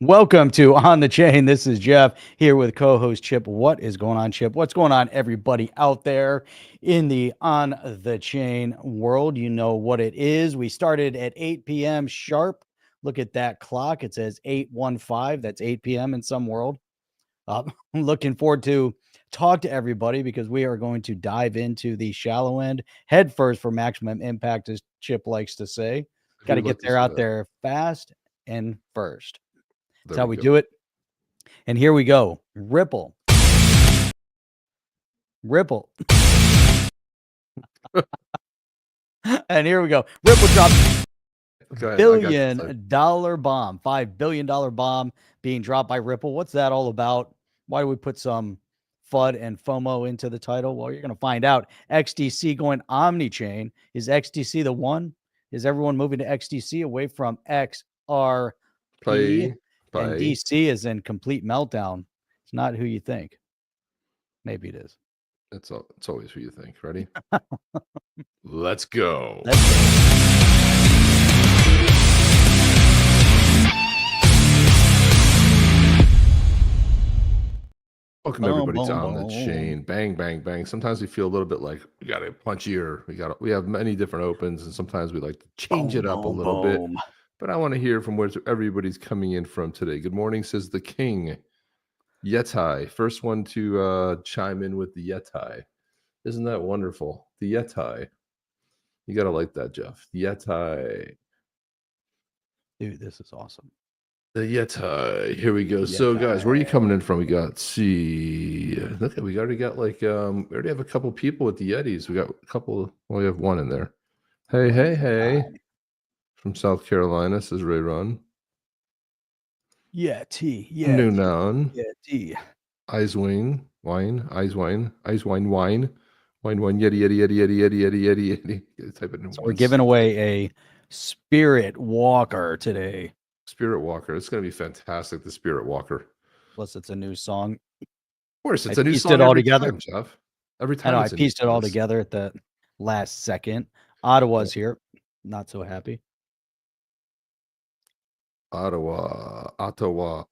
Welcome to On the Chain. This is Jeff here with co-host Chip. What is going on, Chip? What's going on, everybody out there in the On the Chain world? You know what it is. We started at 8 p.m. sharp. Look at that clock. It says 8:15. That's 8 p.m. in some world. I'm looking forward to talk to everybody because we are going to dive into the shallow end head first for maximum impact, as Chip likes to say. Got to get there out there fast and first. That's how we do it. And here we go. Ripple. And here we go. Ripple dropped $1 billion bomb, $5 billion bomb being dropped by Ripple. What's that all about? Why do we put some FUD and FOMO into the title? Well, you're going to find out. XDC going Omnichain. Is XDC the one? Is everyone moving to XDC away from XRP? And DC is in complete meltdown. It's not who you think. Maybe it is. It's always who you think. Ready? Let's go. Welcome everybody to On the Chain. Bang, bang, bang. Sometimes we feel a little bit like we got a punchier. We have many different opens, and sometimes we like to change it up a little bit. But I want to hear from where everybody's coming in from today. Good morning, says the King. Yetai. First one to chime in with the Yetai. Isn't that wonderful? The Yetai. You got to like that, Jeff. The Yetai. Dude, this is awesome. The Yetai. Here we go. So, guys, where are you coming in from? We got, see. Look, we already got like, we already have a couple people with the Yetis. We got a couple. Well, we have one in there. Hey, hey, hey. From South Carolina, says Ray Run. Yeti. New noun. Yeti. Eyes wine. Wine. Eyes wine. Eyes wine. Wine. Wine. Wine. Yeti. Yeti. Yeti. Yeti. Yeti. Yeti. Yeti. Type it in. So we're giving away a Spirit Walker today. Spirit Walker. It's going to be fantastic. The Spirit Walker. Plus, it's a new song. Of course, it's a new song. It all together, Jeff. Every time. I know. I pieced it all together at the last second. Ottawa's here. Not so happy. Ottawa. Because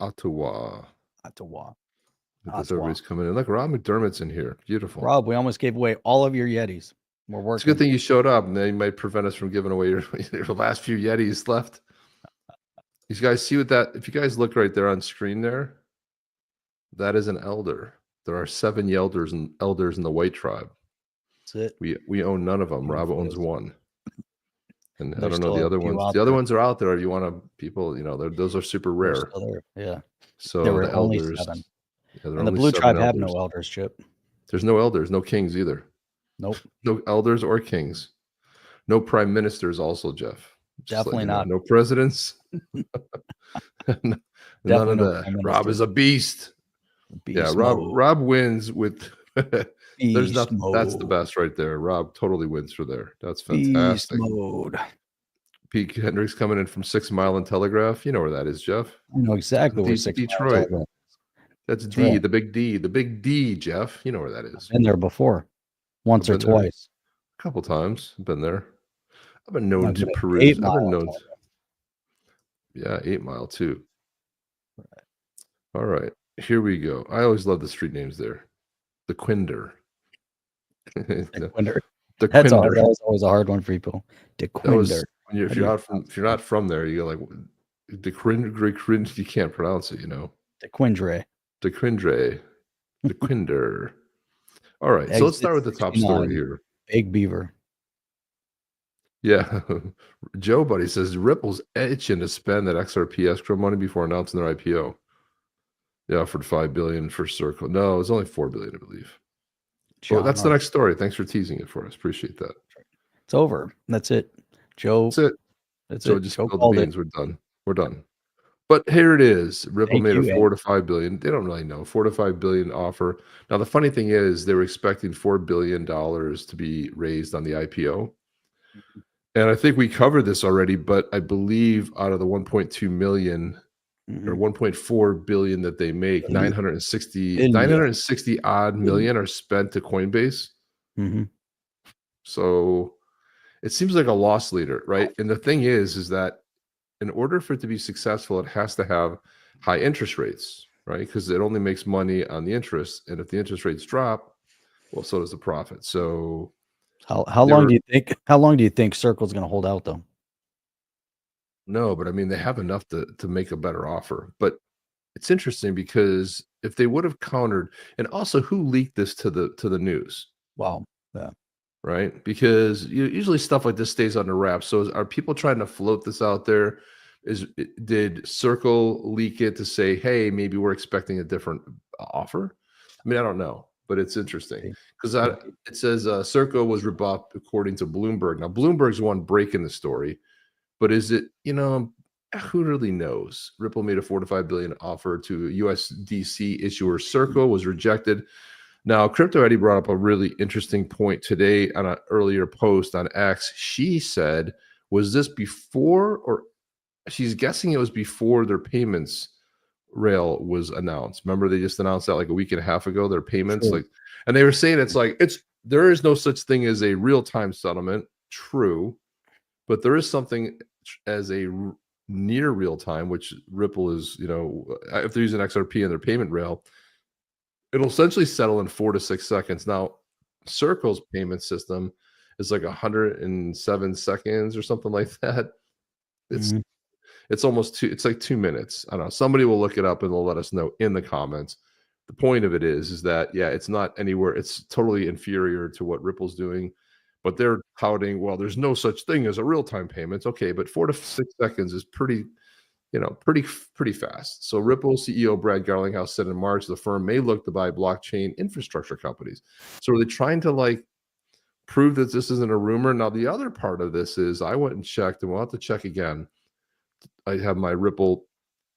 everybody's coming in. Look, Rob McDermott's in here. Beautiful. Rob, we almost gave away all of your Yetis. We're working. It's a good thing you showed up, and they might prevent us from giving away your last few Yetis left. You guys see what that? If you guys look right there on screen there, that is an elder. There are 7 elders in the white tribe. That's it. We own none of them. Rob owns one. And I don't know the other ones. The other ones are out there. If you want to, people, those are super rare. Yeah. So there were the only elders, 7. And the blue tribe have no elders, Chip. There's no elders, no kings either. Nope. No elders or kings. No prime ministers also, Jeff. Definitely not. No presidents. None of that. Rob is a beast. Rob wins with there's nothing. That's the best right there. Rob totally wins for there. That's fantastic. Beast mode. Pete Hendricks coming in from 6 Mile and Telegraph. You know where that is, Jeff. I know exactly where 6 Detroit. That's D, the big D, Jeff. You know where that is. Been there before. Once or twice. A couple times. Been there. I've been known to peruse. I've been known. Yeah, 8 Mile too. Right. All right. Here we go. I always love the street names there. The Quinder. The Quinder. The That's Quinder. That was always a hard one for people. The Quinder. If you're not from there, you go like the Quinder. You can't pronounce it. The Quindre. The Quindre. The Quinder. All right. So let's start with the top story here. Big Beaver. Yeah. Joe Buddy says Ripple's itching to spend that XRP escrow money before announcing their IPO. They offered $5 billion for Circle. No, it's only $4 billion, I believe. Well, that's the next story. Thanks for teasing it for us. Appreciate that. It's over. That's it. Joe. That's it. That's Joe it. just spilled the beans. We're done. We're done. But here it is. Ripple made a 4 to 5 billion. They don't really know. 4 to 5 billion offer. Now the funny thing is, they were expecting $4 billion to be raised on the IPO. And I think we covered this already, but I believe out of the 1.2 million or 1.4 billion that they make, 960 odd million are spent to Coinbase. So it seems like a loss leader, right? And the thing is that in order for it to be successful, it has to have high interest rates, right? Because it only makes money on the interest, and if the interest rates drop, well, so does the profit. So how long do you think Circle's going to hold out though? no, but I mean they have enough to make a better offer. But it's interesting because if they would have countered, and also who leaked this to the news? Wow. Yeah. Right? Because usually stuff like this stays under wraps. So are people trying to float this out there? Did Circle leak it to say, hey, maybe we're expecting a different offer? I mean, I don't know, but it's interesting because it says Circle was rebuffed according to Bloomberg. Now, Bloomberg's the one breaking the story, but is it, who really knows? Ripple made a $4 to $5 billion offer to USDC issuer Circle, was rejected. Now, Crypto Eddie brought up a really interesting point today on an earlier post on X. She said, was this before, or she's guessing it was before their payments rail was announced? Remember, they just announced that like a week and a half ago, their payments. True. Like, and they were saying there is no such thing as a real-time settlement. True. But there is something as a near real time, which Ripple is, if they're using XRP in their payment rail, it'll essentially settle in 4 to 6 seconds. Now, Circle's payment system is like 107 seconds or something like that. It's almost it's like 2 minutes. I don't know. Somebody will look it up and they'll let us know in the comments. The point of it is that, yeah, it's not anywhere. It's totally inferior to what Ripple's doing. But they're touting, well, there's no such thing as a real-time payments. Okay, but 4 to 6 seconds is pretty fast. So Ripple CEO Brad Garlinghouse said in March the firm may look to buy blockchain infrastructure companies. So are they trying to prove that this isn't a rumor? Now the other part of this is I went and checked, and we'll have to check again. I have my Ripple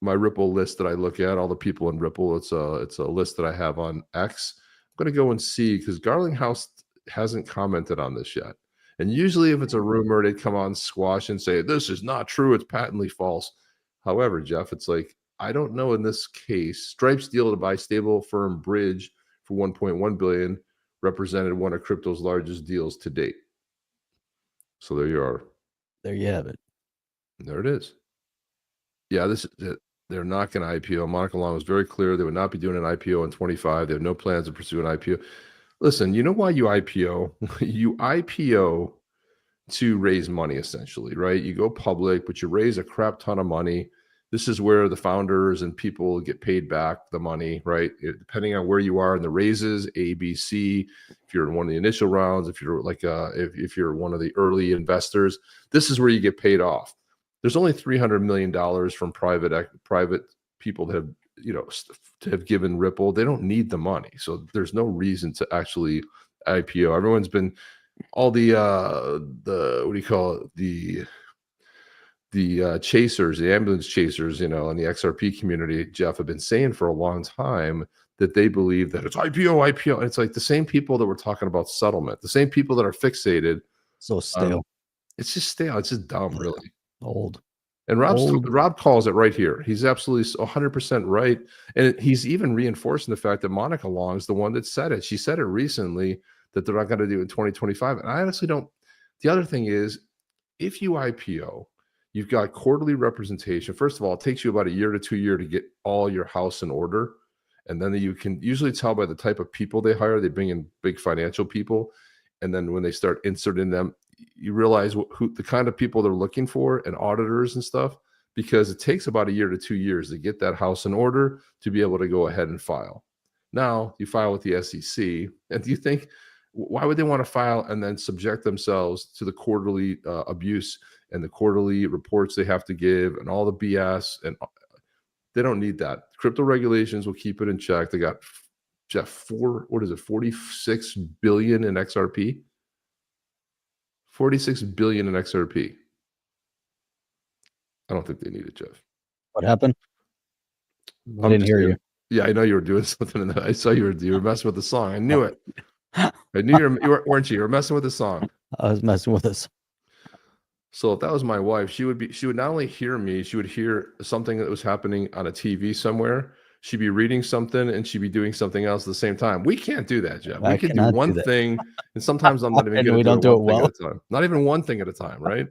list that I look at, all the people in Ripple. It's a list that I have on X. I'm going to go and see because Garlinghouse hasn't commented on this yet. And usually if it's a rumor, they'd come on squash and say, this is not true. It's patently false. However, Jeff, it's like, I don't know in this case, Stripe's deal to buy stable firm Bridge for $1.1 billion represented one of crypto's largest deals to date. So there you are. There you have it. There it is. Yeah, this is it. They're not going to IPO. Monica Long was very clear they would not be doing an IPO in 25. They have no plans to pursue an IPO. Listen, you know why you IPO? You IPO to raise money, essentially, right? You go public, but you raise a crap ton of money. This is where the founders and people get paid back the money, right? Depending on where you are in the raises, A, B, C. If you're in one of the initial rounds, if you're if you're one of the early investors, this is where you get paid off. There's only $300 million from private people that have to have given Ripple. They don't need the money, so there's no reason to actually IPO. Everyone's been all the what do you call it, the chasers, the ambulance chasers, in the XRP community, Jeff, have been saying for a long time that they believe that it's IPO. And it's like the same people that were talking about settlement, the same people that are fixated. So stale. It's just stale. It's just dumb, really. Old. And Rob calls it right here. He's absolutely 100% right. And he's even reinforcing the fact that Monica Long is the one that said it. She said it recently that they're not going to do it in 2025. And I honestly don't. The other thing is, if you IPO, you've got quarterly representation. First of all, it takes you about a year to 2 years to get all your house in order. And then you can usually tell by the type of people they hire. They bring in big financial people. And then when they start inserting them, you realize who the kind of people they're looking for and auditors and stuff, because it takes about a year to 2 years to get that house in order to be able to go ahead and file. Now you file with the SEC, and do you think, why would they want to file and then subject themselves to the quarterly abuse and the quarterly reports they have to give and all the BS? And they don't need that. Crypto regulations will keep it in check. They got, Jeff, 46 billion in XRP. 46 billion in XRP. I don't think they need it, Jeff. What happened? I didn't hear you. Yeah, I know you were doing something in that. I saw you were messing with the song. I knew it. I knew you weren't you? You were messing with the song. I was messing with this. So if that was my wife, she would not only hear me, she would hear something that was happening on a TV somewhere. She'd be reading something and she'd be doing something else at the same time. We can't do that, Jeff. We can do one thing, and sometimes I'm not even going to do it one thing at a time. Not even one thing at a time, right?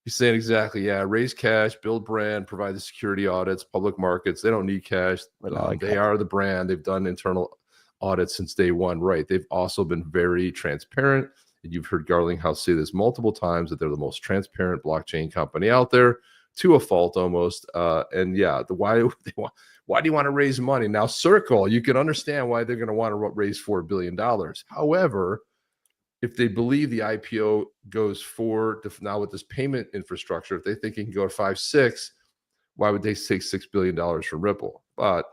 He's saying exactly, yeah. Raise cash, build brand, provide the security audits, public markets. They don't need cash. They are the brand. They've done internal audits since day one, right? They've also been very transparent. And you've heard Garlinghouse say this multiple times that they're the most transparent blockchain company out there, to a fault almost. And yeah, why do you want to raise money now? Circle, you can understand why they're going to want to raise $4 billion. However, if they believe the IPO goes forward now with this payment infrastructure, if they think it can go to 5, 6, why would they take $6 billion from Ripple? But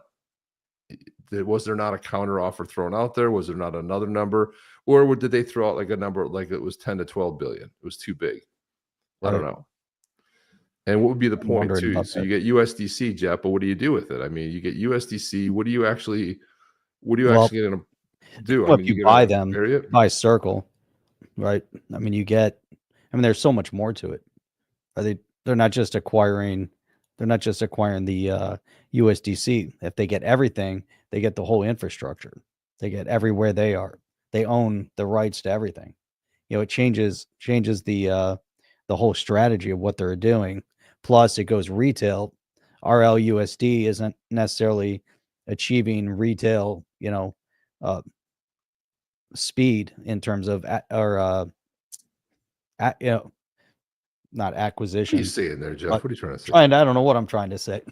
was there not a counter offer thrown out there? Was there not another number? Or did they throw out like a number like it was 10 to 12 billion? It was too big. I don't know. And what would be the point too? So you get USDC, Jeff, but what do you do with it? I mean, you get USDC. What are you actually going to do? Well, I mean, you buy them, buy Circle, right? I mean, there's so much more to it. They're not just acquiring the USDC. If they get everything, they get the whole infrastructure. They get everywhere they are. They own the rights to everything. It changes the whole strategy of what they're doing. Plus, it goes retail. RLUSD isn't necessarily achieving retail, speed in terms of not acquisition. What are you saying there, Jeff? What are you trying to say? I don't know what I'm trying to say.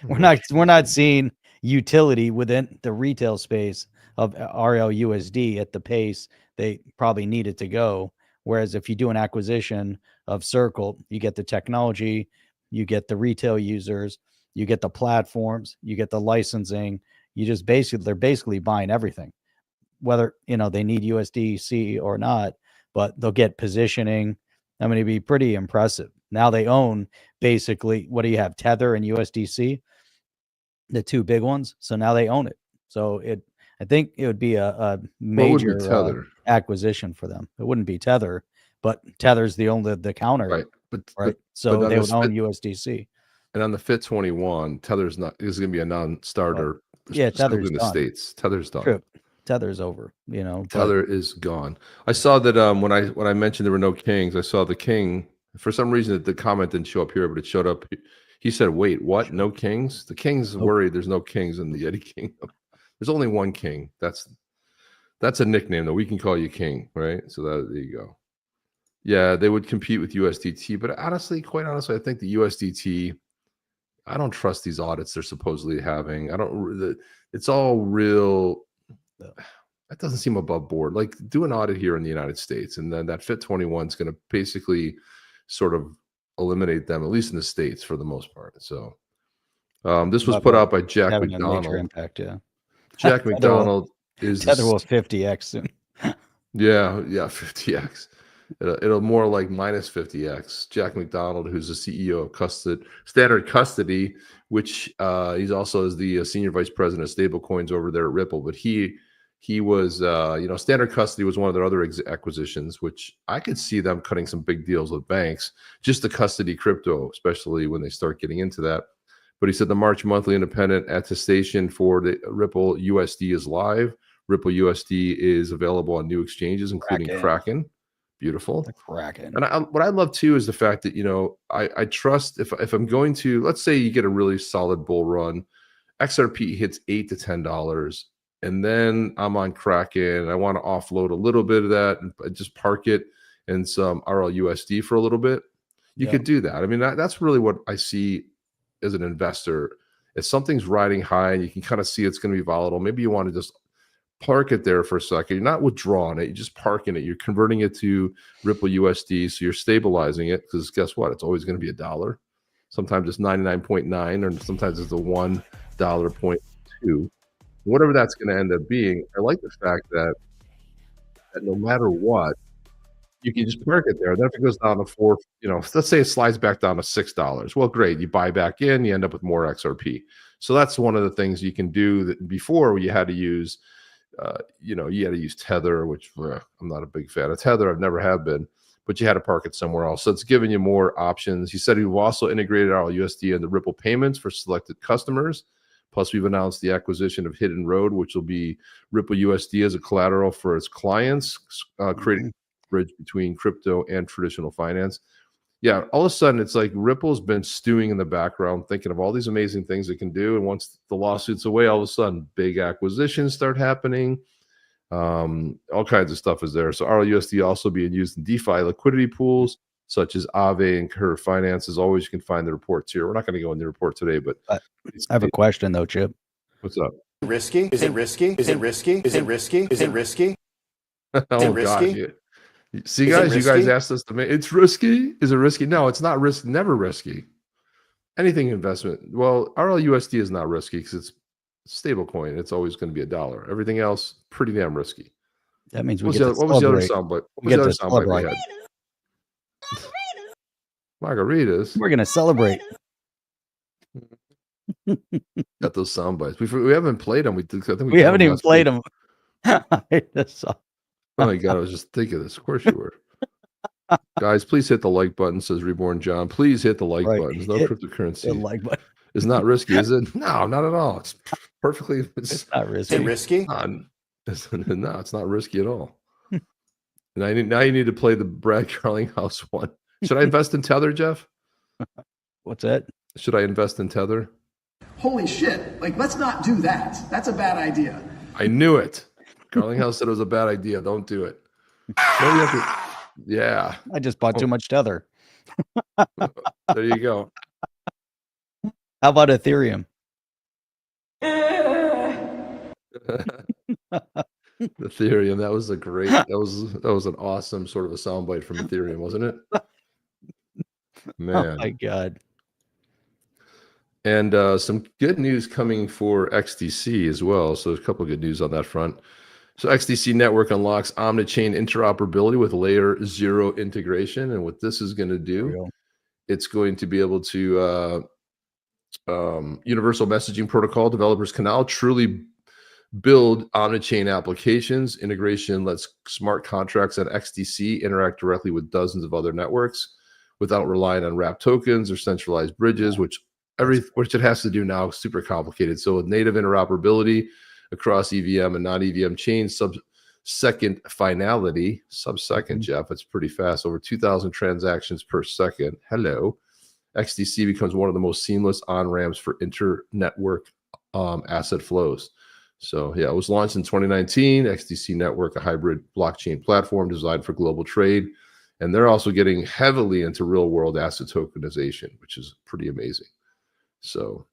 We're not seeing utility within the retail space of RLUSD at the pace they probably need it to go. Whereas if you do an acquisition of Circle, you get the technology, you get the retail users, you get the platforms, you get the licensing. They're basically buying everything, whether they need USDC or not, but they'll get positioning. I mean, it'd be pretty impressive. Now they own basically, what do you have? Tether and USDC, the two big ones. So now they own it. So I think it would be a major acquisition for them. It wouldn't be Tether, but Tether's the counter, right? But so they would own USDC. And on the FIT21, Tether's is going to be a non-starter. Yeah, Tether's in the States. Tether's done. True. Tether's over. Tether is gone. I saw that when I mentioned there were no kings, I saw the king. For some reason, the comment didn't show up here, but it showed up. He said, "Wait, what? No kings? The king's worried. There's no kings in the Yeti Kingdom. There's only one king. That's a nickname though. We can call you king, right? So there you go. Yeah, they would compete with USDT, but quite honestly, I think the USDT. I don't trust these audits they're supposedly having. It's all real. That doesn't seem above board. Like, do an audit here in the United States, and then that FIT21 is going to basically sort of eliminate them, at least in the States for the most part. So this was put out by Jack McDonald. Impact, yeah. Jack McDonald is Tether will 50x soon. yeah, 50x. It'll more like minus 50x. Jack McDonald, who's the CEO of Standard Custody, which he's also is the senior vice president of stablecoins over there at Ripple. But he was, Standard Custody was one of their other acquisitions, which I could see them cutting some big deals with banks just to custody crypto, especially when they start getting into that. But he said the March monthly independent attestation for the Ripple USD is live. Ripple USD is available on new exchanges, including Kraken. Beautiful. The Kraken. And what I love too is the fact that, I trust if I'm going to, let's say you get a really solid bull run, XRP hits $8 to $10, and then I'm on Kraken and I want to offload a little bit of that and just park it in some RLUSD for a little bit. You could do that. I mean, that's really what I see as an investor. If something's riding high and you can kind of see it's going to be volatile, maybe you want to just park it there for a second. You're not withdrawing it. You're just parking it. You're converting it to Ripple USD. So you're stabilizing it, because guess what? It's always going to be $1. Sometimes it's 99.9, or sometimes it's the $1.2. Whatever that's going to end up being. I like the fact that no matter what, you can just park it there. Then if it goes down to $4, let's say it slides back down to $6. Well, great. You buy back in, you end up with more XRP. So that's one of the things you can do that before you had to use you had to use Tether, which I'm not a big fan of Tether. I've never have been, but you had to park it somewhere else. So it's giving you more options. He said we've also integrated our USD into Ripple payments for selected customers. Plus, we've announced the acquisition of Hidden Road, which will be Ripple USD as a collateral for its clients, creating a bridge between crypto and traditional finance. yeah, all of a sudden it's like Ripple's been stewing in the background, thinking of all these amazing things it can do. And once the lawsuit's away, all of a sudden big acquisitions start happening. All kinds of stuff is there. So RLUSD also being used in DeFi liquidity pools such as Aave and Curve Finance. As always, you can find the reports here. We're not going to go in the report today, but I have a question though, Chip. What's up? Risky? Is it risky? Is it risky? Is it risky? Is it risky? Oh gosh. See, guys, you guys asked us to make it's risky. Is it risky? No, it's not risk. Never risky. Anything investment. Well, RLUSD is not risky because it's stable coin. It's always going to be $1. Everything else, pretty damn risky. That means we what get was to the other soundbite? What was the other soundbite we had? Margaritas. We're gonna celebrate. Got those sound bites. We haven't played them. I think we haven't even played them. Oh my god, I was just thinking this. Of course you were. Guys, please hit the like button, says Reborn John. Please hit the like button. There's no cryptocurrency. The like button. It's not risky, is it? No, not at all. It's perfectly it's not risky. Is it risky? No, it's not risky at all. Now you need to play the Brad Carlinghouse one. Should I invest in Tether, Jeff? What's that? Should I invest in Tether? Holy shit. Like, let's not do that. That's a bad idea. I knew it. Carlinghouse said it was a bad idea. Don't do it. Yeah. I just bought too much Tether. There you go. How about Ethereum? Ethereum. That was a great. That was an awesome sort of a soundbite from Ethereum, wasn't it? Man. Oh my god. And some good news coming for XDC as well. So there's a couple of good news on that front. So XDC network unlocks Omnichain interoperability with layer 0 integration. And what this is going to do, it's going to be able to universal messaging protocol. Developers can now truly build Omnichain applications. Integration lets smart contracts on XDC interact directly with dozens of other networks without relying on wrapped tokens or centralized bridges, which it has to do now, super complicated. So with native interoperability across EVM and non-EVM chains, sub-second finality, Jeff, it's pretty fast, over 2,000 transactions per second. Hello. XDC becomes one of the most seamless on-ramps for inter-network asset flows. So yeah, it was launched in 2019. XDC Network, a hybrid blockchain platform designed for global trade. And they're also getting heavily into real-world asset tokenization, which is pretty amazing. So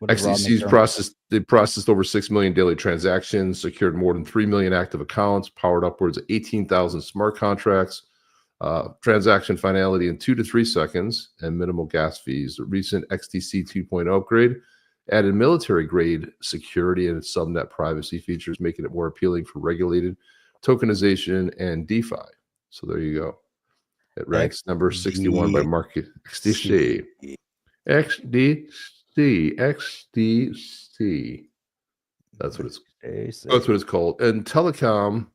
XDC's processed over 6 million daily transactions, secured more than 3 million active accounts, powered upwards of 18,000 smart contracts, transaction finality in 2 to 3 seconds, and minimal gas fees. The recent XDC 2.0 upgrade added military-grade security and subnet privacy features, making it more appealing for regulated tokenization and DeFi. So there you go. It ranks number 61 by market. XDC. That's what it's called. And telecom,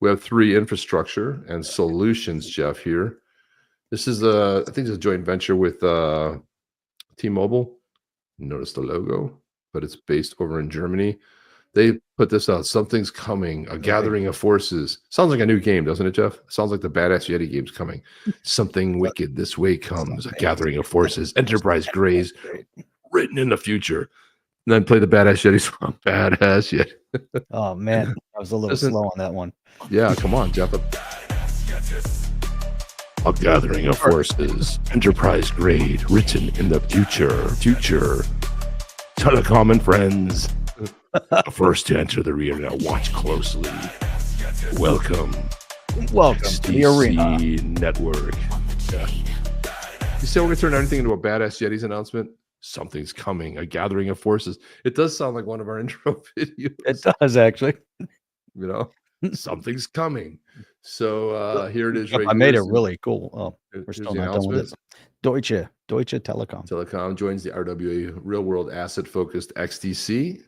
we have 3 infrastructure and solutions, Jeff, here. This is I think it's a joint venture with T-Mobile. Notice the logo, but it's based over in Germany. They put this out. Something's coming. A gathering of forces. Sounds like a new game, doesn't it, Jeff? Sounds like the Badass Yeti game's coming. Something wicked this way comes. A gathering of forces. Enterprise Grays written in the future. And then play the Badass Yeti song. Badass Yeti. Oh man, I was a little slow on that one. Yeah, come on, Jeff. A gathering of forces. Enterprise grade written in the future. Telecom and friends. First to enter the arena, watch closely. Welcome to the arena network. Yeah. You say we're gonna turn everything into a Badass Yetis announcement? Something's coming, a gathering of forces. It does sound like one of our intro videos. It does actually. You know, something's coming. So here it is. Right, I made it really cool. Oh, we're still not done with it. Deutsche Telekom. Telekom joins the RWA real world asset focused XDC.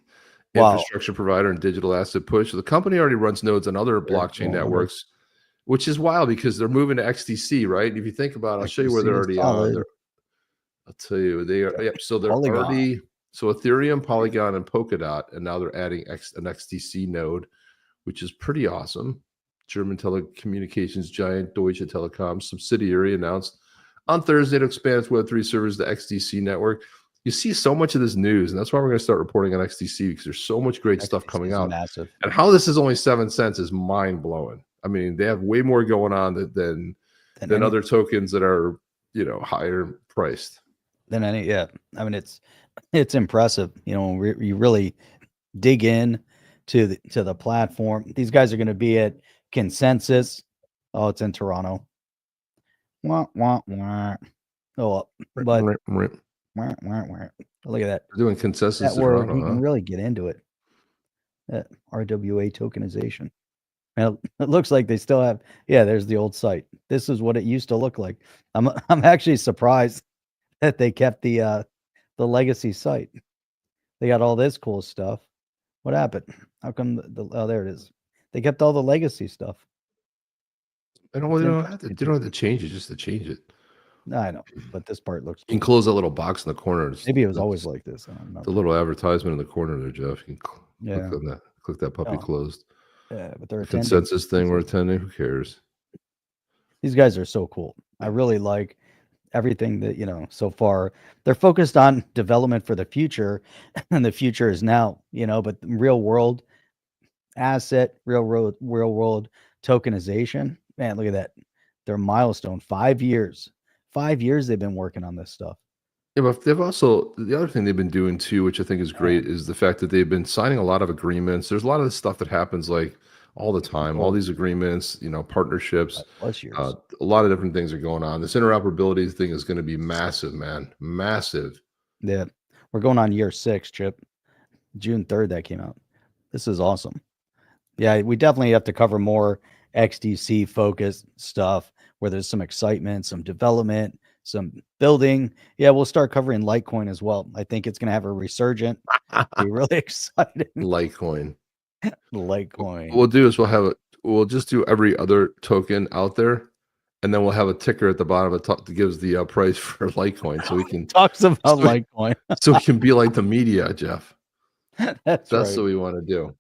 Infrastructure provider and digital asset push. So the company already runs nodes on other blockchain networks, which is wild because they're moving to XDC, right? And if you think about it, I'll show you where they're already on. I'll tell you, they are. Yep. So they're already. So Ethereum, Polygon, and Polkadot, and now they're adding an XDC node, which is pretty awesome. German telecommunications giant Deutsche Telekom subsidiary, announced on Thursday to expand its Web3 servers to XDC network. You see so much of this news, and that's why we're going to start reporting on XDC, because there's so much great stuff coming out. Massive. And how this is only 7 cents is mind blowing. I mean, they have way more going on than other tokens that are, you know, higher priced than any. Yeah, I mean, it's impressive. You know, you really dig in to the platform. These guys are going to be at Consensus. Oh, it's in Toronto. Wah, wah, wah. Oh, but wah, wah, wah. Look at that. They're doing Consensus. That where you can really get into it. That RWA tokenization. And it looks like they still have. Yeah, there's the old site. This is what it used to look like. I'm actually surprised that they kept the legacy site. They got all this cool stuff. What happened? How come oh, there it is. They kept all the legacy stuff. They don't have to change it just to change it. No, I know, but this part looks cool. You can close that little box in the corner. Maybe it was always like this. I don't know. The little advertisement in the corner there, Jeff. You can click on that. Click that puppy closed. Yeah, but they're a Consensus thing we're attending. Who cares? These guys are so cool. I really like everything that, you know, so far. They're focused on development for the future, and the future is now, you know, but real world asset, real world tokenization. Man, look at that. Their milestone, 5 years. 5 years they've been working on this stuff. Yeah, but they've also, the other thing they've been doing too, which I think is great, is the fact that they've been signing a lot of agreements. There's a lot of this stuff that happens like all the time, all these agreements, you know, partnerships, a lot of different things are going on. This interoperability thing is going to be massive, man. Massive. Yeah. We're going on year 6, Chip. June 3rd that came out. This is awesome. Yeah, we definitely have to cover more XDC focused stuff where there's some excitement, some development, some building. Yeah, we'll start covering Litecoin as well. I think it's going to have a resurgent. Be really exciting. Litecoin. Litecoin. What we'll do is we'll just do every other token out there, and then we'll have a ticker at the bottom that gives the price for Litecoin, so we can talks about Litecoin. So we can be like the media, Jeff. That's right. What we want to do.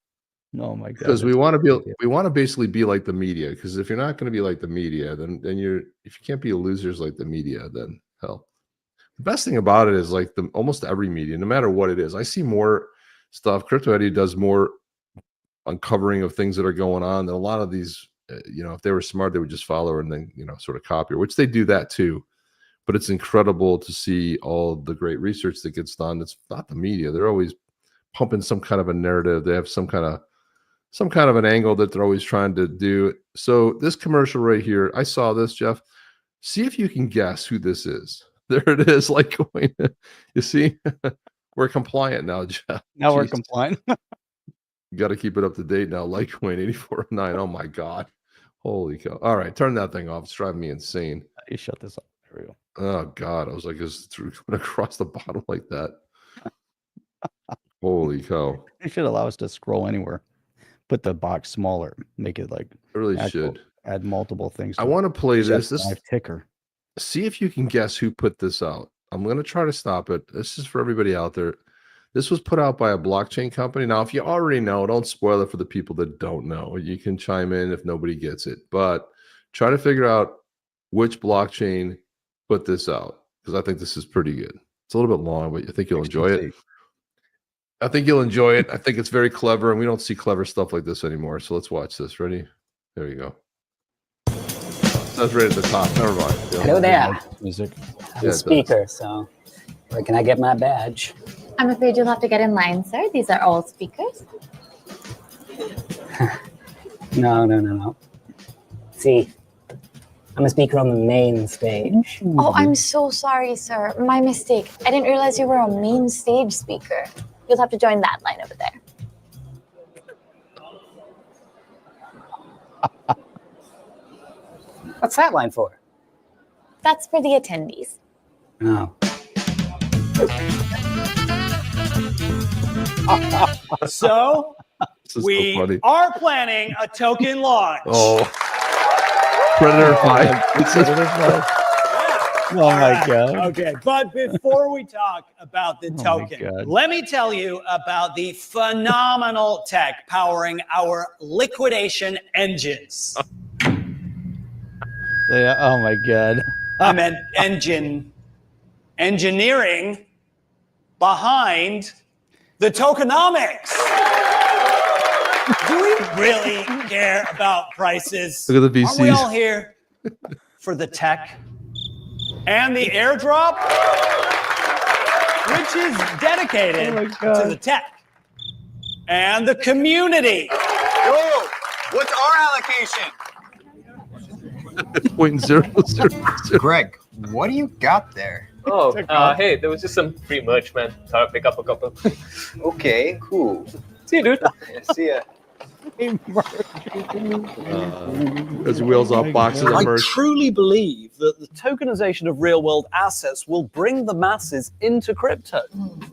Oh my god! Because we want to basically be like the media. Because if you're not going to be like the media, then if you can't be losers like the media, then hell. The best thing about it is like almost every media, no matter what it is. I see more stuff. Crypto Eddie does more uncovering of things that are going on than a lot of these. You know, if they were smart, they would just follow and then, you know, sort of copy her, which they do that too. But it's incredible to see all the great research that gets done. It's not the media. They're always pumping some kind of a narrative. They have some kind of an angle that they're always trying to do. So this commercial right here, I saw this, Jeff. See if you can guess who this is. There it is, Litecoin. You see, we're compliant now, Jeff. Now we're compliant. You got to keep it up to date now. Litecoin 8409. Oh my God. Holy cow. All right, turn that thing off. It's driving me insane. You shut this off. There we go. Oh God. I was like, it's going across the bottom like that. Holy cow. It should allow us to scroll anywhere. Put the box smaller. Make it like it really should. Add multiple things. I want to play this ticker. See if you can guess who put this out. I'm going to try to stop it. This is for everybody out there. This was put out by a blockchain company. Now, if you already know, don't spoil it for the people that don't know. You can chime in if nobody gets it, but try to figure out which blockchain put this out, because I think this is pretty good. It's a little bit long, but I think you'll enjoy it. I think you'll enjoy it. I think it's very clever, and we don't see clever stuff like this anymore. So let's watch this. Ready? There you go. That's right at the top. Never mind. Hello there. Music. I'm a speaker, so where can I get my badge? I'm afraid you'll have to get in line, sir. These are all speakers. No. See, I'm a speaker on the main stage. Oh, I'm so sorry, sir. My mistake. I didn't realize you were a main stage speaker. You'll have to join that line over there. What's that line for? That's for the attendees. Oh. So we are planning a token launch. Oh, Predator 5. my God. Okay, but before we talk about the token, God. let me tell you about the phenomenal tech powering our liquidation engines. Yeah, oh my God. I meant engineering behind the tokenomics. Do we really care about prices? Look at the VCs. Aren't we all here for the tech and the airdrop, which is dedicated to the tech and the community? Whoa, what's our allocation? 0.000. Greg, what do you got there? Oh, hey, there was just some free merch, man. Thought I'd pick up a couple. Okay, cool. See you, dude. See ya. There's wheels off boxes of I merch. truly believe that the tokenization of real-world assets will bring the masses into crypto.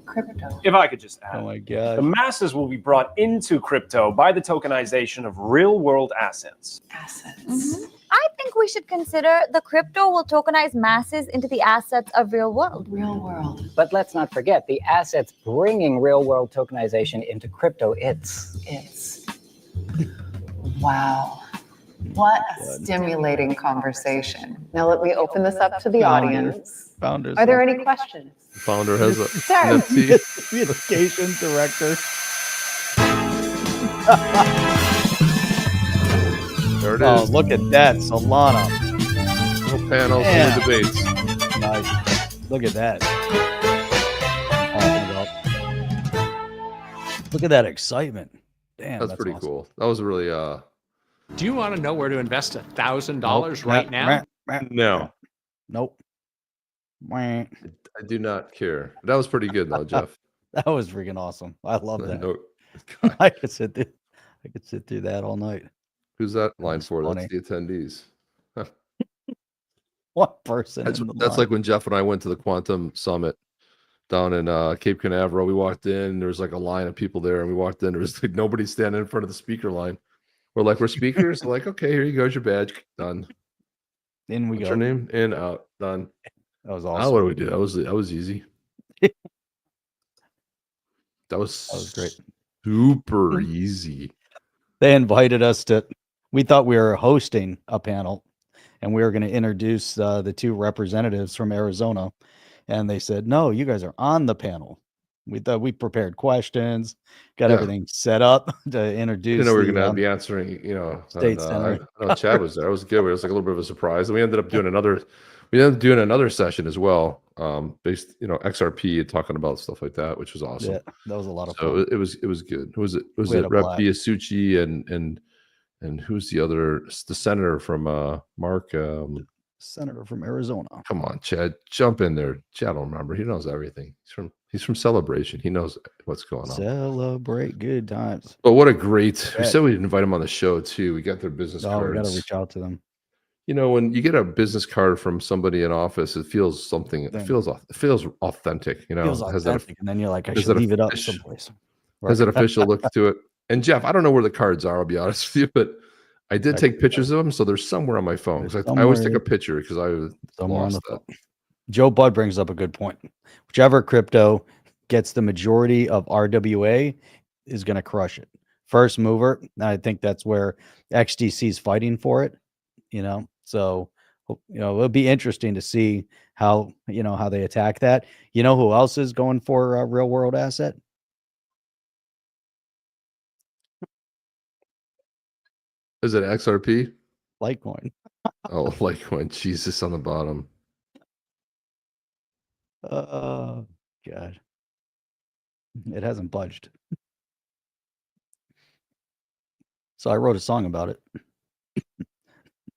Crypto. If I could just add, Oh my God. the masses will be brought into crypto by the tokenization of real-world assets. I think we should consider the crypto will tokenize masses into the assets of real world. But let's not forget the assets bringing real-world tokenization into crypto. It's Wow. What a stimulating conversation. Now let me open this up to the audience. Founders. Are there any questions? The founder has a Sir. NFT. Communication director. There it Oh, is. look at that, Solana. No panels, Yeah. no debates. Nice. Look at that. Oh, look at that excitement. Damn, That's pretty awesome. cool. That was really Do you want to know where to invest $1,000 right now? no. Nope. Wah. I do not care. That was pretty good though, Jeff. That was freaking awesome. I love that. No- I could sit through that all night. Who's that line That's for? funny. That's the attendees. One person. That's in the like line. when Jeff and I went to the Quantum Summit down in Cape Canaveral. We walked in, there was like a line of people there, and we walked in, there was like nobody standing in front of the speaker line. We're like, we're speakers. They're like, okay, here you go, your badge. Done. In we What's go. your name? In, out, done. That was Now awesome. what do we do? That was easy. That was great. Super easy. They invited us to. We thought we were hosting a panel, and we were going to introduce the two representatives from Arizona, and they said, "No, you guys are on the panel." We thought we prepared questions, got Yeah. everything set up to introduce. You know, we were the, going to be answering, State and, Center. I know Chad was there. It was good. It was like a little bit of a surprise. And we ended up doing another session as well. Based, XRP and talking about stuff like that, which was awesome. Yeah, that was a lot of So fun. it was good. Was it We had a Rep blast. Biasucci and who's the other, the senator from Mark? Senator from Arizona. Come on, Chad, jump in there. Chad will remember. He knows everything. He's from Celebration. He knows what's going on. Celebrate good times. But what a great! We Yeah. said we'd invite him on the show too. We got their business Oh, we got cards. to reach out to them. When you get a business card from somebody in office, it feels something. It feels authentic. Feels has that authentic, and then you're like, I has should that leave it up offic- someplace. has an official look to it. And Jeff, I don't know where the cards are. I'll be honest with you, but I did take pictures of them, so they're somewhere on my phone. 'Cause I always take a picture because I Somewhere on lost the that. phone. Joe Budd brings up a good point. Whichever crypto gets the majority of RWA is going to crush it. First mover, and I think that's where XDC is fighting for it. So it'll be interesting to see how they attack that. You know who else is going for a real world asset? Is it XRP? Litecoin. Oh, Litecoin. Jesus on the bottom. Oh God, it hasn't budged. So I wrote a song about it.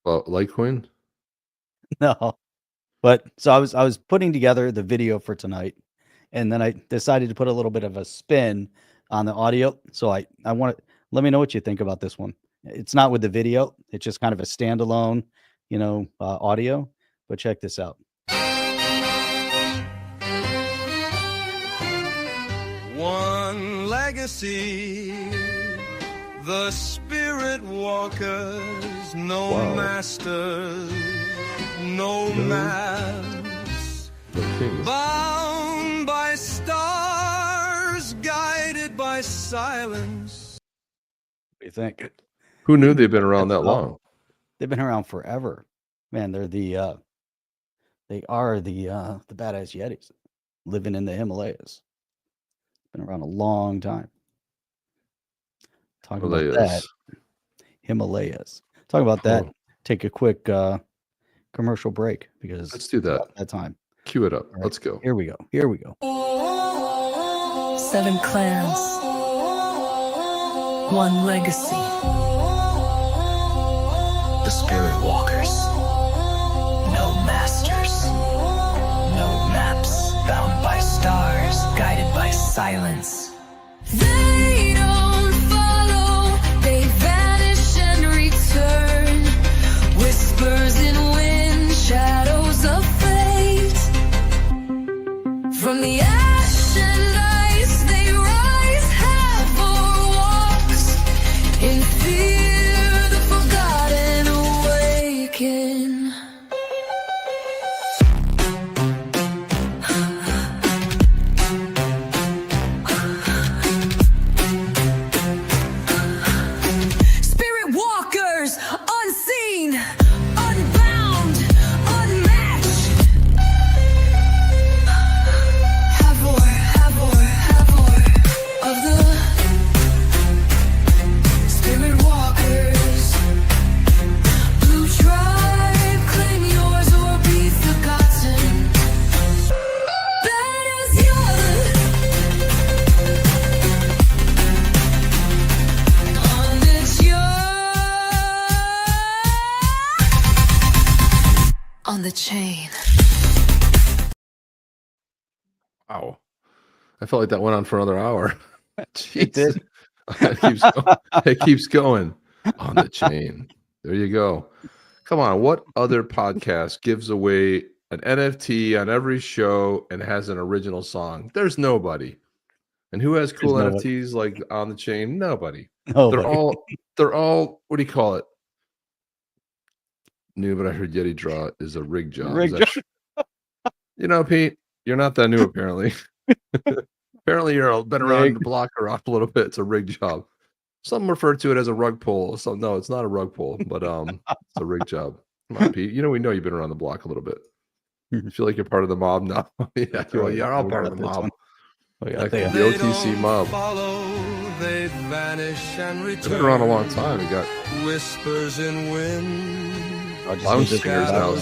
Well, Litecoin. No, but so I was putting together the video for tonight, and then I decided to put a little bit of a spin on the audio. So I want to let me know what you think about this one. It's not with the video; it's just kind of a standalone, audio. But check this out. One legacy, the spirit walkers, no masters, no man, King. Bound by stars, guided by silence. What do you think? Who knew they've been around that long? They've been around forever. Man, they're the they are the badass Yetis living in the Himalayas. Been around a long time. Talk about that. Himalayas. Talk about that. Take a quick commercial break because let's do that. That time. Cue it up. Right. Let's go. Here we go. Here we go. 7 clans. 1 legacy. The Spirit Walkers. No masters. No maps. Bound by stars. Guided by silence. They don't follow. They vanish and return. Whispers in wind. Shadows of fate. From the ash and ice they rise. Have or walks. In fear the forgotten awaken. Spirit walkers, unseen, unbound, unmatched. Havor of the spirit walkers. Blue tribe, claim yours or be forgotten. Badass on the chain. Wow. I felt like that went on for another hour. It did. It keeps going on the chain. There you go. Come on. What other podcast gives away an NFT on every show and has an original song? There's nobody. And who has cool NFTs like on the chain? Nobody. Nobody. They're all, what do you call it? New, but I heard Yeti Draw is a rig job. Rig job. You know, Pete, you're not that new apparently. Apparently you're been around the block or off a little bit. It's a rig job. Some refer to it as a rug pull. So no, it's not a rug pull, but it's a rig job. Come on, Pete. You know, we know you've been around the block a little bit. You feel like you're part of the mob now. Yeah, well, you're all part of the mob. Like the OTC mob. They vanish and return. They've been around a long time. We got whispers in wind. lounge singers now.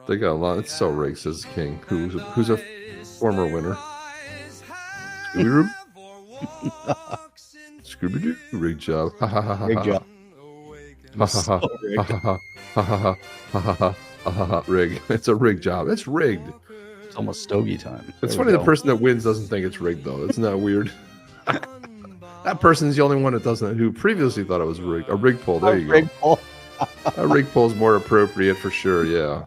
They got a lot. It's so rigged, says the King, who's a former winner. Scooby-Doo? Scooby-Doo? Rig job. Ha ha ha ha. Rig job. Ha ha ha. Ha ha ha. Ha ha ha. Rig. It's a rig job. It's rigged. It's almost stogie time. It's funny the person that wins doesn't think it's rigged though. Isn't that weird? That person's the only one that doesn't, who previously thought it was rigged. A rig pull. There you go. Rig pull. A rig pull is more appropriate for sure. Yeah.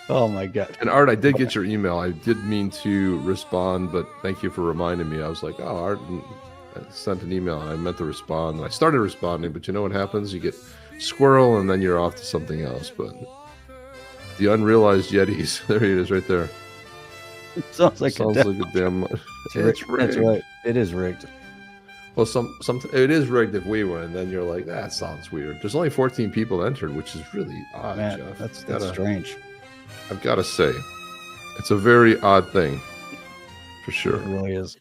Oh my God. And Art, I did get your email. I did mean to respond, but thank you for reminding me. I was like, oh, Art I sent an email and I meant to respond. And I started responding, but you know what happens? You get squirrel and then you're off to something else. But the unrealized Yetis, there it is right there. Sounds like a damn. It's rigged. That's right. It is rigged. Well, it is rigged if we win. Then you're like, that sounds weird. There's only 14 people entered, which is really odd. Man, Jeff. that's strange. I've got to say, it's a very odd thing, for sure. It really is.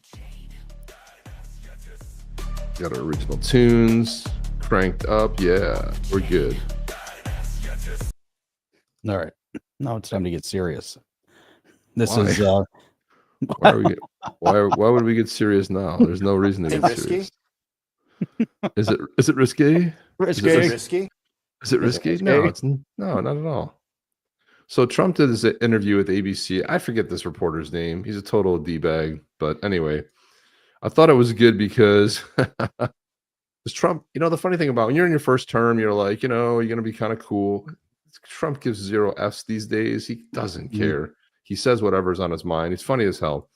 Got our original tunes cranked up. Yeah, we're good. All right, now it's time to get serious. This Why? is why would we get serious now? There's no reason to get serious. Is it risky? Risky. Is it risky? No, not at all. So Trump did this interview with ABC. I forget this reporter's name. He's a total D-bag. But anyway, I thought it was good because Trump, the funny thing about when you're in your first term, you're like, you're going to be kind of cool. Trump gives 0 Fs these days. He doesn't care. He says whatever's on his mind. He's funny as hell.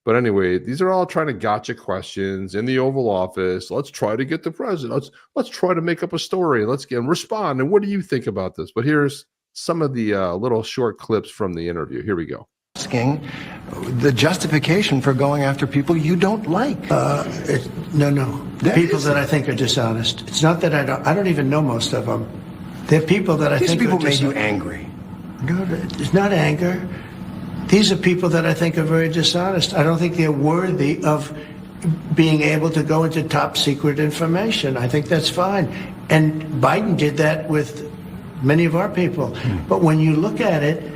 But anyway, these are all trying to gotcha questions in the Oval Office. Let's try to get the president. Let's try to make up a story. Let's respond. And what do you think about this? But here's some of the little short clips from the interview. Here we go. Asking the justification for going after people you don't like. No. People that I think are dishonest. It's not that I don't even know most of them. They're people that I think These people are made you dishonest. angry. No, it's not anger. These are people that I think are very dishonest. I don't think they're worthy of being able to go into top secret information. I think that's fine. And Biden did that with many of our people. But when you look at it,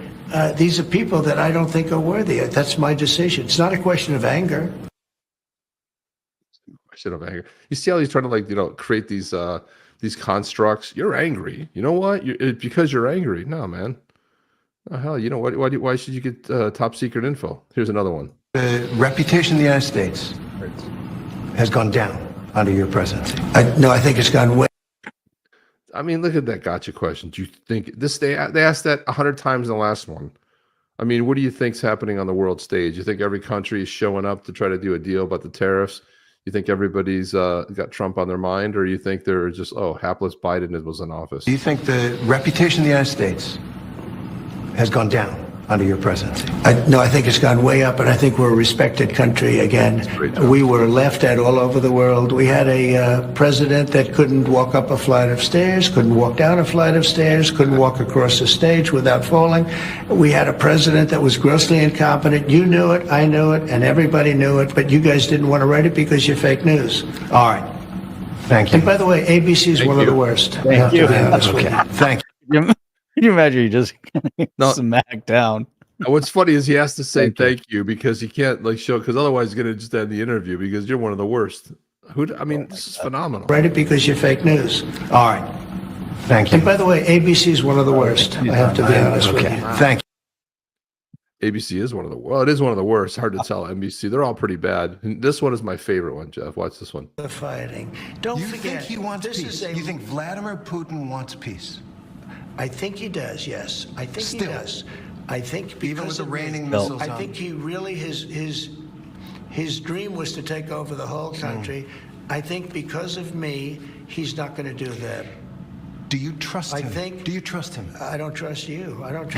these are people that I don't think are worthy. That's my decision. It's not a question of anger. Question of anger. You see how he's trying to create these constructs. You're angry. You know what? It's because you're angry. No, man. Oh, hell, you know what? Why should you get top secret info? Here's another one. The reputation of the United States has gone down under your presidency. No, I think it's gone way. I mean, look at that gotcha question. Do you think this? They asked that 100 times in the last one. I mean, what do you think's happening on the world stage? You think every country is showing up to try to do a deal about the tariffs? You think everybody's got Trump on their mind, or you think they're just hapless Biden was in office? Do you think the reputation of the United States has gone down under your presidency? No, I think it's gone way up, and I think we're a respected country again. We were laughed at all over the world. We had a president that couldn't walk up a flight of stairs, couldn't walk down a flight of stairs, couldn't walk across the stage without falling. We had a president that was grossly incompetent. You knew it, I knew it, and everybody knew it, but you guys didn't want to write it because you're fake news. All right. Thank you. And by the way, ABC is one of the worst. Thank you. Okay. Thank you. Can you imagine you just smack down? What's funny is he has to say thank you because he can't show, because otherwise he's going to just end the interview because you're one of the worst. This is phenomenal. Write it because you're fake news. All right. Thank you. And by the way, ABC is one of the worst. I have to be honest with you. Thank you. ABC is one of it is one of the worst. Hard to tell. NBC, they're all pretty bad. And this one is my favorite one, Jeff. Watch this one. The fighting. Don't forget. You think he wants peace? You think Vladimir Putin wants peace? I think he does, yes. I think he does. I think because even with the raining missiles, I think he really his dream was to take over the whole country. I think because of me, he's not going to do that. Do you trust him? Do you trust him? I don't trust you. I don't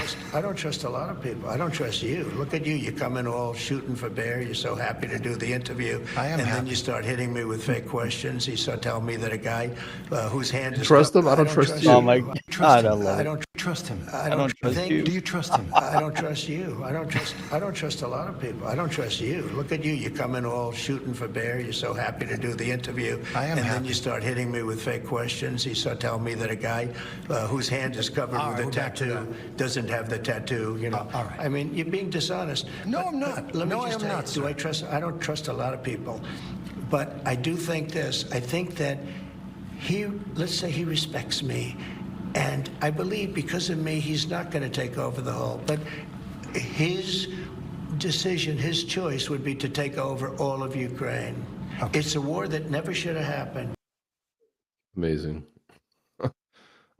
trust a lot of people. I don't trust you. Look at you. You come in all shooting for bear. You're so happy to do the interview. I am and happy. Then you start hitting me with fake questions. You start telling me that a guy whose hand is trust him? I don't trust you. Oh my God. I don't trust him. I don't trust you. Do you trust him? I don't trust you. I don't trust a lot of people. I don't trust you. Look at you. You come in all shooting for bear. You're so happy to do the interview. I am and happy. then you start hitting me with fake questions. You start telling me that a guy whose hand is covered with a tattoo doesn't have the tattoo. You know. All right. I mean, you're being dishonest. No, I'm not. Let me No, just I am tell not, you, sir. do I trust? I don't trust a lot of people, but I do think this. I think that let's say he respects me, and I believe because of me, he's not going to take over the whole. But his decision, his choice would be to take over all of Ukraine. Okay. It's a war that never should have happened. Amazing.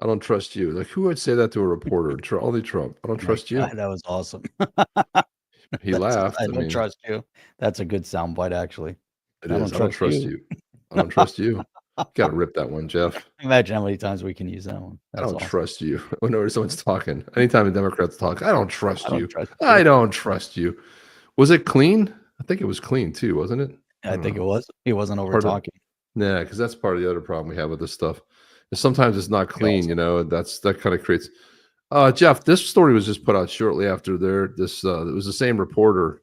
I don't trust you. Who would say that to a reporter? Only Trump. I don't trust you. God, that was awesome. He laughed. I don't trust you. That's a good soundbite, actually. It is. I don't trust you. I don't trust you. Got to rip that one, Jeff. Imagine how many times we can use that one. I don't trust you. Whenever someone's talking, anytime the Democrats talk, I don't trust you. I don't trust you. Was it clean? I think it was clean too, wasn't it? I think it was. He wasn't over talking. Yeah, because that's part of the other problem we have with this stuff. Sometimes it's not clean, that kind of creates. Jeff, this story was just put out shortly after it was the same reporter.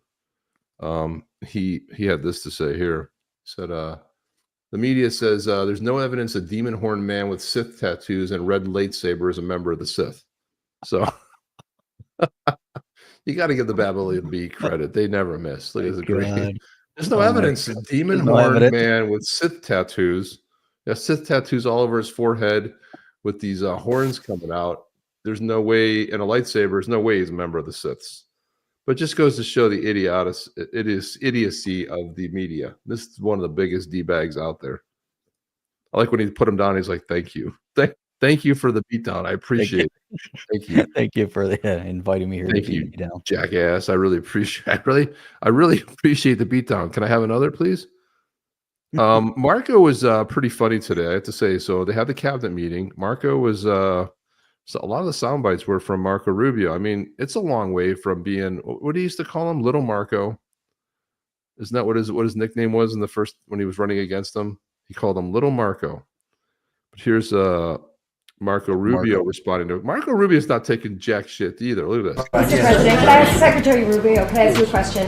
He had this to say here. He said, the media says there's no evidence a demon horn man with Sith tattoos and red lightsaber is a member of the Sith. So you got to give the Babylon Bee credit. They never miss. Look at this great. There's no evidence. A demon horn man with Sith tattoos. Yeah, Sith tattoos all over his forehead with these horns coming out. There's no way, and a lightsaber, there's no way he's a member of the Siths. But it just goes to show the idiocy of the media. This is one of the biggest D-bags out there. I like when he put him down, he's like, thank you. Thank you for the beatdown. I appreciate it. Thank you. Thank you for inviting me here. Thank you, jackass. I really appreciate the beatdown. Can I have another, please? Marco was pretty funny today, I have to say. So they had the cabinet meeting. Marco was So a lot of the sound bites were from Marco Rubio. I mean, it's a long way from being, what he used to call him, Little Marco. Isn't that what his nickname was in the first, when he was running against him? He called him Little Marco. But here's Marco Rubio responding to it. Marco Rubio's not taking jack shit either. Look at this. Mr. President, could I ask Secretary Rubio, could I ask you a question?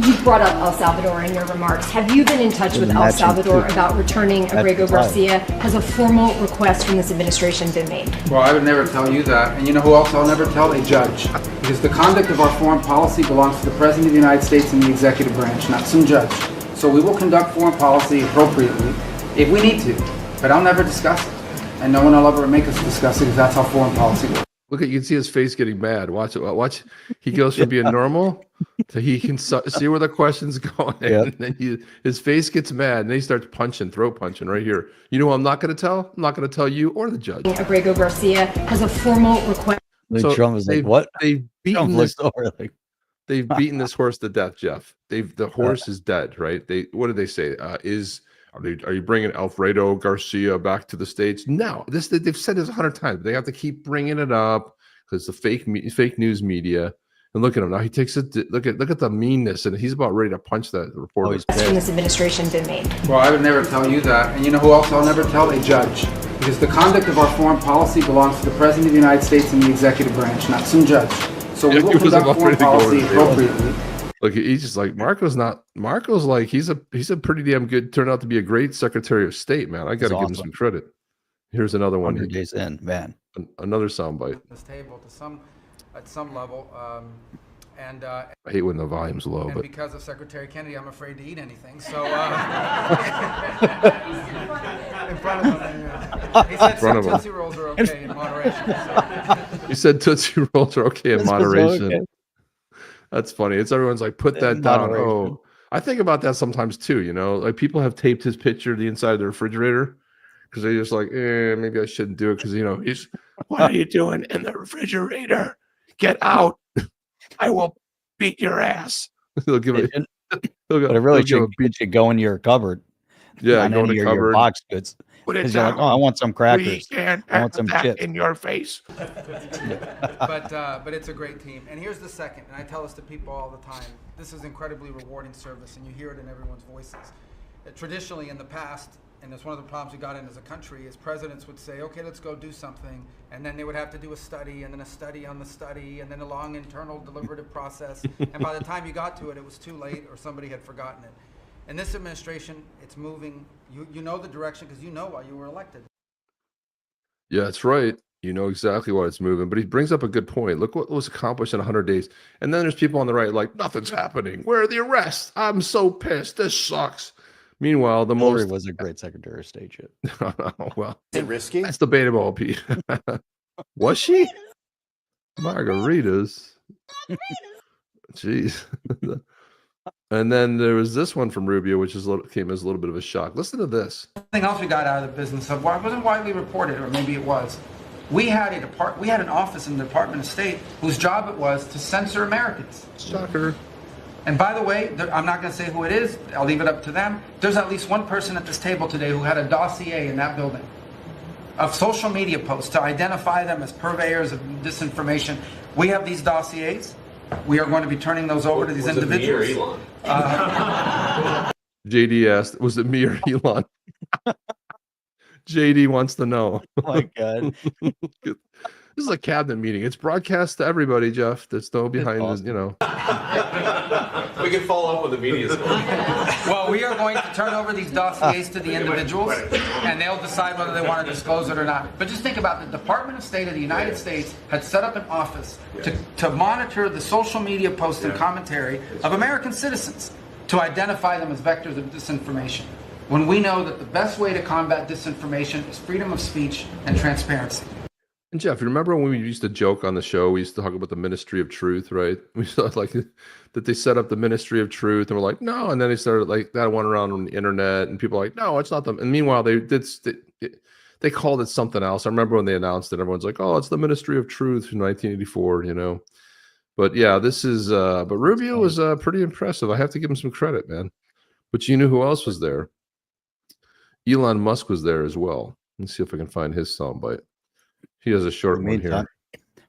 You brought up El Salvador in your remarks. Have you been in touch with El Salvador about returning Abrego Garcia? Has a formal request from this administration been made? Well, I would never tell you that. And you know who else I'll never tell? A judge. Because the conduct of our foreign policy belongs to the President of the United States and the executive branch, not some judge. So we will conduct foreign policy appropriately if we need to. But I'll never discuss it. And no one will ever make us discuss it because that's how foreign policy works. Look at, you can see his face getting mad. Watch it. Watch. He goes from being normal to he can see where the question's going. And then his face gets mad and then he starts punching, throat punching right here. You know what I'm not going to tell? I'm not going to tell you or the judge. Abrego Garcia has a formal request. So Trump was like, what? They've beaten this over, like, they've beaten this horse to death, Jeff. The horse is dead, right? What did they say? Are you bringing Alfredo Garcia back to the States? No, they've said this 100 times. They have to keep bringing it up because the fake news media. And look at him now. He takes it. Look at the meanness, and he's about ready to punch that reporter. Has from this administration been made? Well, I would never tell you that. And you know who else I'll never tell? A judge. Because the conduct of our foreign policy belongs to the President of the United States and the executive branch, not some judge. So we will conduct foreign policy appropriately. Look, he's just like Marco's like he's a pretty damn good, turned out to be a great Secretary of State, man. I got to give him some credit. Here's another one. 100 days in, man. Another soundbite. This table at some level, I hate when the volume's low, but because of Secretary Kennedy, I'm afraid to eat anything. So in front of him, he said Tootsie Rolls are okay in moderation. So. He said Tootsie Rolls are okay in moderation. Okay. That's funny. Everyone's like, put that down. Oh, I think about that sometimes too. You know, like people have taped his picture to the inside of the refrigerator because they're just like, maybe I shouldn't do it because he's. What are you doing in the refrigerator? Get out! I will beat your ass. He'll give it. But it really should go in your cupboard. Yeah, go in the cupboard. Your box goods. Put it down. Like, oh, I want some crackers. I want some chips in your face. But it's a great team. And here's the second. And I tell this to people all the time. This is incredibly rewarding service, and you hear it in everyone's voices. Traditionally, in the past, and it's one of the problems we got in as a country, is presidents would say, okay, let's go do something, and then they would have to do a study, and then a study on the study, and then a long internal deliberative process, and by the time you got to it, it was too late, or somebody had forgotten it. In this administration, it's moving. You know the direction because you know why you were elected. Yeah, that's right. You know exactly why it's moving. But he brings up a good point. Look what was accomplished in 100 days. And then there's people on the right like, nothing's happening. Where are the arrests? I'm so pissed. This sucks. Meanwhile, Hillary was a great Secretary of State. Well, is it risky? That's debatable, Pete. Was she? Margaritas. Jeez. And then there was this one from Rubio, which came as a little bit of a shock. Listen to this. Something else we got out of the business of why it wasn't widely reported, or maybe it was. We had an office in the Department of State whose job it was to censor Americans. Shocker. And by the way, I'm not going to say who it is. I'll leave it up to them. There's at least one person at this table today who had a dossier in that building of social media posts to identify them as purveyors of disinformation. We have these dossiers. We are going to be turning those over to these individuals. Me or Elon? JD asked, was it me or Elon? JD wants to know. Oh my God. This is a cabinet meeting. It's broadcast to everybody, Jeff. That's still behind awesome. We can follow up with the media. Well, we are going to turn over these dossiers to the individuals, and they'll decide whether they want to disclose it or not. But just think about the Department of State of the United States had set up an office to monitor the social media posts and commentary of American citizens to identify them as vectors of disinformation. When we know that the best way to combat disinformation is freedom of speech and transparency. And Jeff, you remember when we used to joke on the show, we used to talk about the Ministry of Truth, right? We thought like that they set up the Ministry of Truth and we're like, no. And then they started like that one around on the internet and people were like, no, it's not them. And meanwhile, they called it something else. I remember when they announced it, everyone's like, oh, it's the Ministry of Truth from 1984, you know? But yeah, this is, but Rubio was pretty impressive. I have to give him some credit, man. But you knew who else was there? Elon Musk was there as well. Let's see if I can find his soundbite. He has a short one here.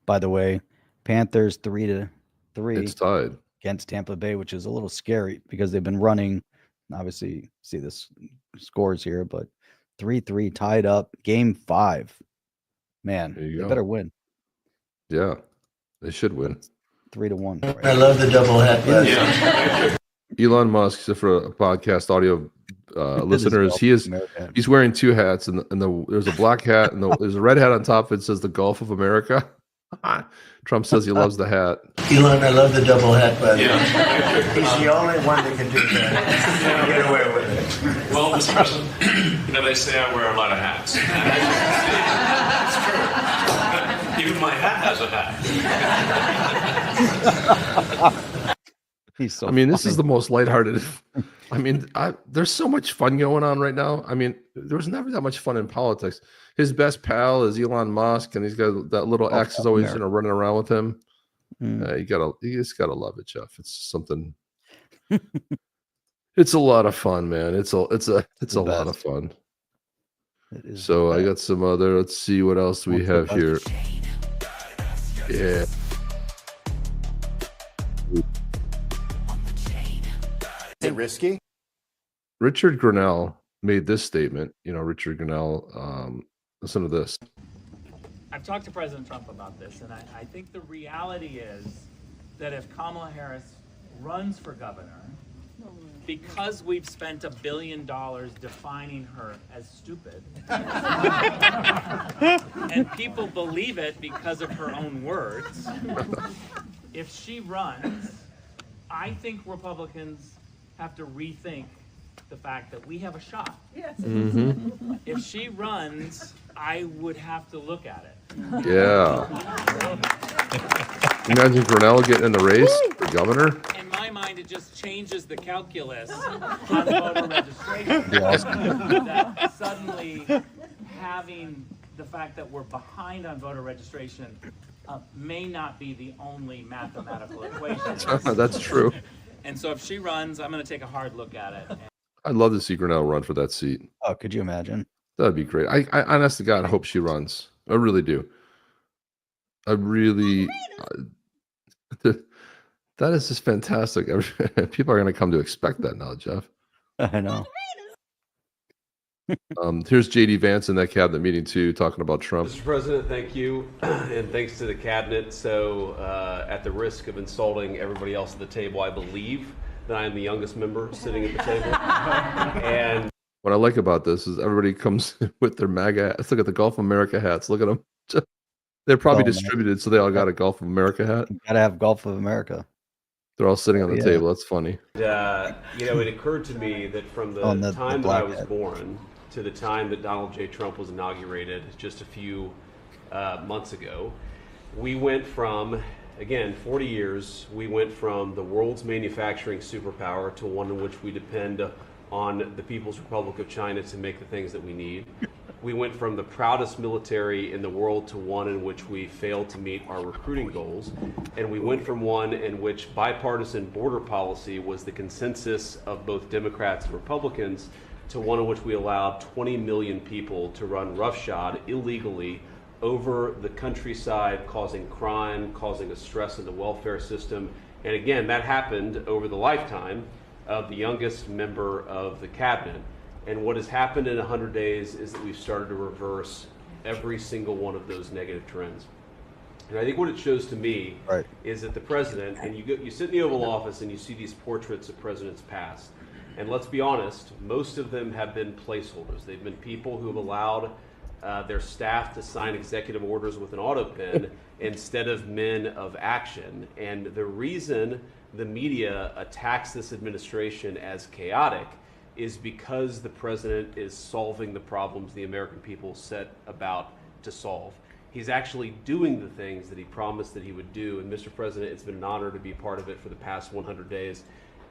By the way, Panthers 3-3. It's tied against Tampa Bay, which is a little scary because they've been running. Obviously, see this scores here, but 3-3 tied up. Game 5. Man, they better win. Yeah, they should win. 3-1. Right? I love the double hat. Elon Musk, so for a podcast audio listeners, he's wearing 2 hats, and there's a black hat and there's a red hat on top. It says the Gulf of America. Trump says he loves the hat. Elon, I love the double hat, by the way. He's the only one that can do that. Get away with it. Well, Mr. President, they say I wear a lot of hats. It's true. Even my hat has a hat. He's so this is the most lighthearted. There's so much fun going on right now. There was never that much fun in politics. His best pal is Elon Musk, and he's got that little X is always running around with him. You just gotta love it, Jeff. It's something. It's a lot of fun, man. It's a lot of fun. So I got some other. Let's see what else we have here. Yeah. Is it risky? Richard Grenell made this statement. Richard Grenell, listen to this. I've talked to President Trump about this, and I think the reality is that if Kamala Harris runs for governor, because we've spent $1 billion defining her as stupid, and people believe it because of her own words, if she runs, I think Republicans have to rethink the fact that we have a shot. Yes. Mm-hmm. If she runs, I would have to look at it. Yeah. Imagine Grenell getting in the race for governor. In my mind, it just changes the calculus on voter registration. That suddenly having the fact that we're behind on voter registration may not be the only mathematical equation. That's true. And so if she runs, I'm going to take a hard look at it. I'd love to see Grenell run for that seat. Oh, could you imagine? That'd be great. I honest to God, I hope she runs. I really do. I really. That is just fantastic. People are going to come to expect that now, Jeff. I know. Here's JD Vance in that cabinet meeting too, talking about Trump. Mr. President, thank you, and thanks to the cabinet. So, at the risk of insulting everybody else at the table, I believe that I am the youngest member sitting at the table. And what I like about this is everybody comes with their MAGA hats. Look at the Gulf of America hats. Look at them. They're probably distributed, so they all got a Gulf of America hat. You gotta have Gulf of America. They're all sitting on the table. That's funny. It occurred to me that from the time that I was born to the time that Donald J. Trump was inaugurated just a few months ago, we went from, again, 40 years, we went from the world's manufacturing superpower to one in which we depend on the People's Republic of China to make the things that we need. We went from the proudest military in the world to one in which we failed to meet our recruiting goals. And we went from one in which bipartisan border policy was the consensus of both Democrats and Republicans to one in which we allowed 20 million people to run roughshod illegally over the countryside, causing crime, causing a stress in the welfare system. And again, that happened over the lifetime of the youngest member of the cabinet. And what has happened in 100 days is that we've started to reverse every single one of those negative trends. And I think what it shows to me is that the president, and you sit in the Oval Office and you see these portraits of presidents past, and let's be honest, most of them have been placeholders. They've been people who have allowed their staff to sign executive orders with an auto pen instead of men of action. And the reason the media attacks this administration as chaotic is because the president is solving the problems the American people set about to solve. He's actually doing the things that he promised that he would do. And Mr. President, it's been an honor to be part of it for the past 100 days.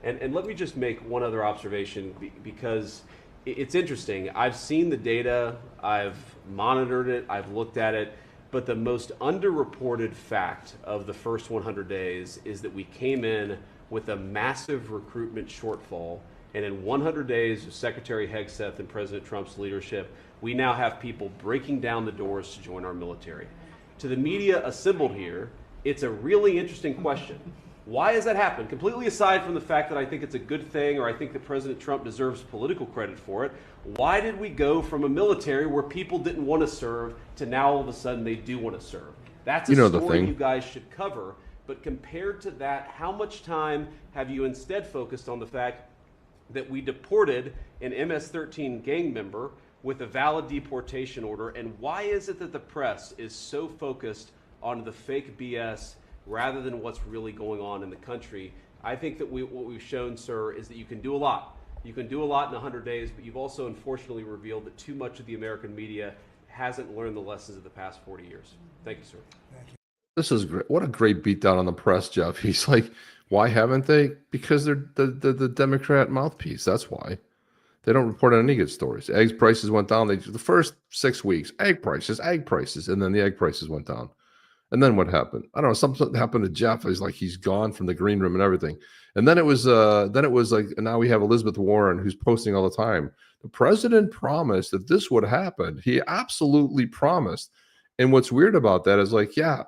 And let me just make one other observation, because it's interesting. I've seen the data, I've monitored it, I've looked at it, but the most underreported fact of the first 100 days is that we came in with a massive recruitment shortfall. And in 100 days of Secretary Hegseth and President Trump's leadership, we now have people breaking down the doors to join our military. To the media assembled here, it's a really interesting question. Why has that happened? Completely aside from the fact that I think it's a good thing, or I think that President Trump deserves political credit for it, why did we go from a military where people didn't want to serve to now all of a sudden they do want to serve? That's a story you guys should cover. But compared to that, how much time have you instead focused on the fact that we deported an MS-13 gang member with a valid deportation order? And why is it that the press is so focused on the fake BS rather than what's really going on in the country? I think that what we've shown, sir, is that you can do a lot. You can do a lot in 100 days, but you've also unfortunately revealed that too much of the American media hasn't learned the lessons of the past 40 years. Thank you, sir. Thank you. This is great. What a great beatdown on the press, Jeff. He's like, why haven't they? Because they're the Democrat mouthpiece. That's why. They don't report on any good stories. Egg prices went down. The first 6 weeks, egg prices, and then the egg prices went down. And then what happened? I don't know. Something happened to Jeff. He's like, he's gone from the green room and everything. And then it was like, and now we have Elizabeth Warren, who's posting all the time. The president promised that this would happen. He absolutely promised. And what's weird about that is like, yeah,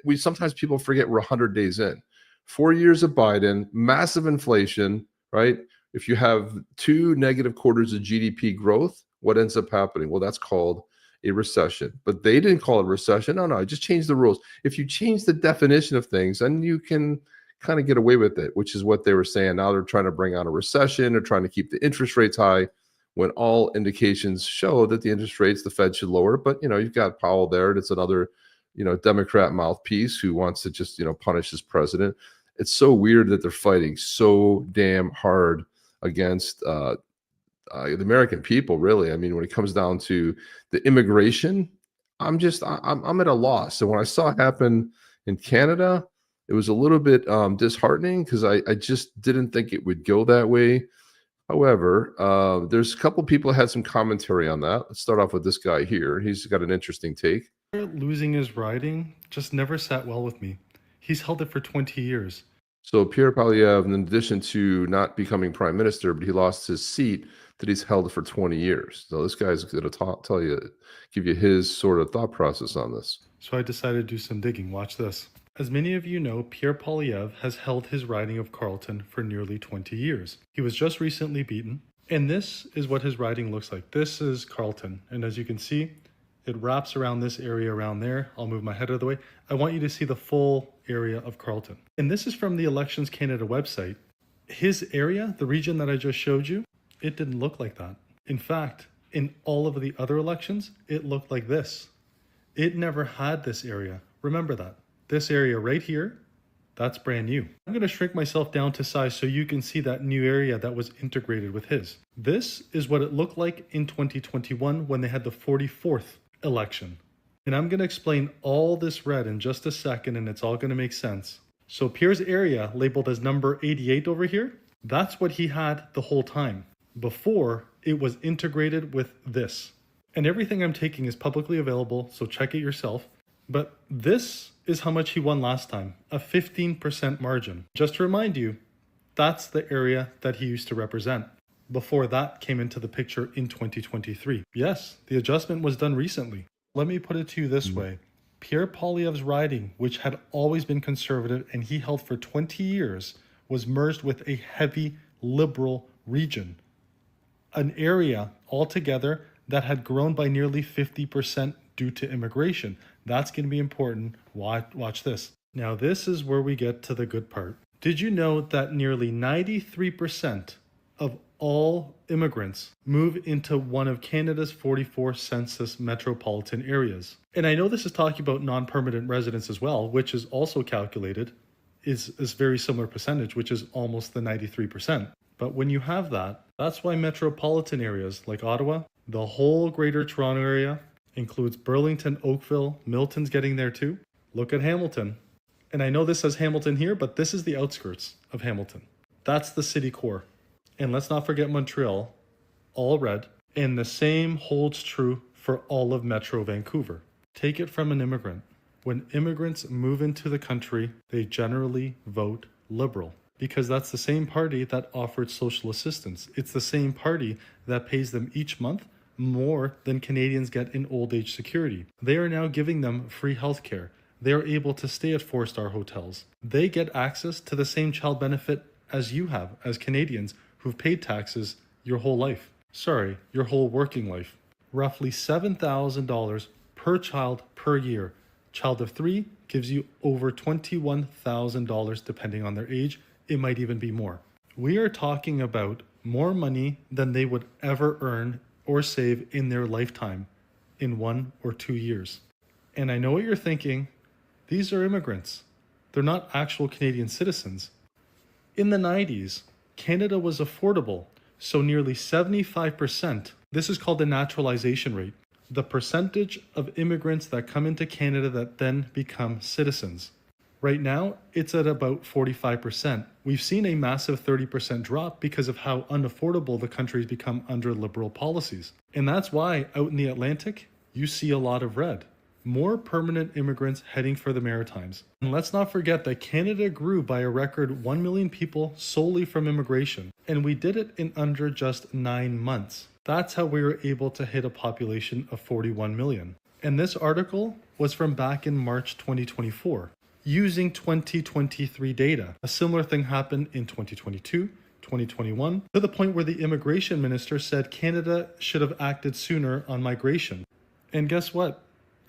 we sometimes people forget we're 100 days in. 4 years of Biden, massive inflation, right? If you have 2 negative quarters of GDP growth, what ends up happening? Well, that's called a recession. But they didn't call it a recession. No, just change the rules. If you change the definition of things, then you can kind of get away with it, which is what they were saying. Now they're trying to bring on a recession. They're trying to keep the interest rates high when all indications show that the interest rates, the Fed should lower. But, you've got Powell there. And it's another, Democrat mouthpiece who wants to just, punish his president. It's so weird that they're fighting so damn hard against the American people, really. I mean, when it comes down to the immigration, I'm at a loss. So when I saw it happen in Canada, it was a little bit disheartening because I just didn't think it would go that way. However, there's a couple people had some commentary on that. Let's start off with this guy here. He's got an interesting take. Losing his riding just never sat well with me. He's held it for 20 years. So Pierre Poilievre, in addition to not becoming prime minister, but he lost his seat that he's held for 20 years. So this guy's going to give you his sort of thought process on this. So I decided to do some digging. Watch this. As many of you know, Pierre Poilievre has held his riding of Carleton for nearly 20 years. He was just recently beaten, and this is what his riding looks like. This is Carleton, and as you can see, it wraps around this area around there. I'll move my head out of the way. I want you to see the full area of Carleton. And this is from the Elections Canada website. His area, the region that I just showed you, it didn't look like that. In fact, in all of the other elections, it looked like this. It never had this area. Remember that. This area right here, that's brand new. I'm going to shrink myself down to size so you can see that new area that was integrated with his. This is what it looked like in 2021 when they had the 44th election. And I'm going to explain all this red in just a second, and it's all going to make sense. So Pierre's area labeled as number 88 over here, that's what he had the whole time before it was integrated with this. And everything I'm taking is publicly available, so check it yourself. But this is how much he won last time, a 15% margin. Just to remind you, that's the area that he used to represent before that came into the picture in 2023. Yes, the adjustment was done recently. Let me put it to you this way. Pierre Poilievre's riding, which had always been conservative and he held for 20 years, was merged with a heavy liberal region. An area altogether that had grown by nearly 50% due to immigration. That's going to be important. Watch this. Now, this is where we get to the good part. Did you know that nearly 93% of all immigrants move into one of Canada's 44 census metropolitan areas? And I know this is talking about non-permanent residents as well, which is also calculated is very similar percentage, which is almost the 93%. But when you have that, that's why metropolitan areas like Ottawa, the whole Greater Toronto area, includes Burlington, Oakville, Milton's getting there too. Look at Hamilton. And I know this says Hamilton here, but this is the outskirts of Hamilton. That's the city core. And let's not forget Montreal, all red. And the same holds true for all of Metro Vancouver. Take it from an immigrant. When immigrants move into the country, they generally vote Liberal because that's the same party that offered social assistance. It's the same party that pays them each month more than Canadians get in old age security. They are now giving them free healthcare. They are able to stay at 4-star hotels. They get access to the same child benefit as you have as Canadians who've paid taxes your whole life. Sorry, your whole working life. Roughly $7,000 per child per year. Child of 3 gives you over $21,000 depending on their age. It might even be more. We are talking about more money than they would ever earn or save in their lifetime in 1 or 2 years. And I know what you're thinking. These are immigrants. They're not actual Canadian citizens. In the 90s, Canada was affordable, so nearly 75%, this is called the naturalization rate, the percentage of immigrants that come into Canada that then become citizens. Right now, it's at about 45%. We've seen a massive 30% drop because of how unaffordable the country's become under liberal policies. And that's why out in the Atlantic, you see a lot of red. More permanent immigrants heading for the Maritimes. And let's not forget that Canada grew by a record 1 million people solely from immigration. And we did it in under just 9 months. That's how we were able to hit a population of 41 million. And this article was from back in March 2024, using 2023 data. A similar thing happened in 2022, 2021, to the point where the immigration minister said Canada should have acted sooner on migration. And guess what?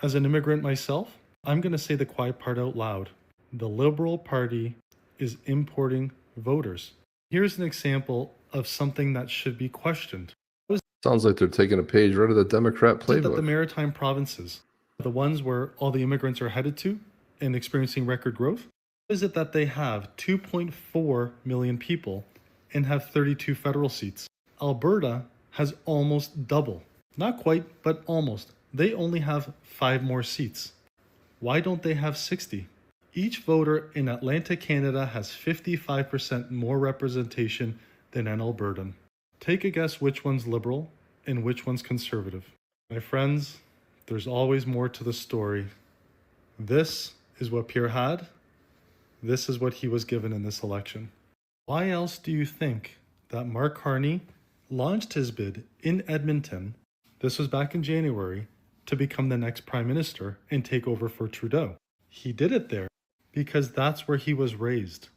As an immigrant myself, I'm going to say the quiet part out loud. The Liberal Party is importing voters. Here's an example of something that should be questioned. Sounds like they're taking a page right out of the Democrat playbook. That the maritime provinces, the ones where all the immigrants are headed to and experiencing record growth, is it that they have 2.4 million people and have 32 federal seats? Alberta has almost double. Not quite, but almost. They only have 5 more seats. Why don't they have 60? Each voter in Atlantic Canada has 55% more representation than an Albertan. Take a guess which one's liberal and which one's conservative. My friends, there's always more to the story. This is what Pierre had. This is what he was given in this election. Why else do you think that Mark Carney launched his bid in Edmonton, this was back in January, to become the next prime minister and take over for Trudeau? He did it there because that's where he was raised.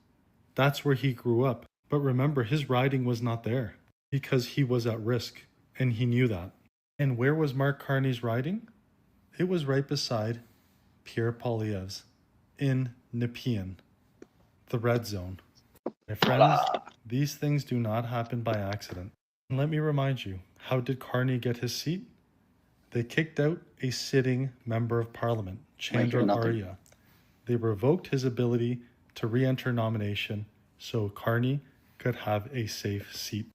That's where he grew up. But remember, his riding was not there because he was at risk and he knew that. And where was Mark Carney's riding? It was right beside Pierre Poilievre's in Nepean, the red zone. My friends, these things do not happen by accident. And let me remind you, how did Carney get his seat? They kicked out a sitting member of parliament, Chandra Arya. They revoked his ability to re-enter nomination so Carney could have a safe seat.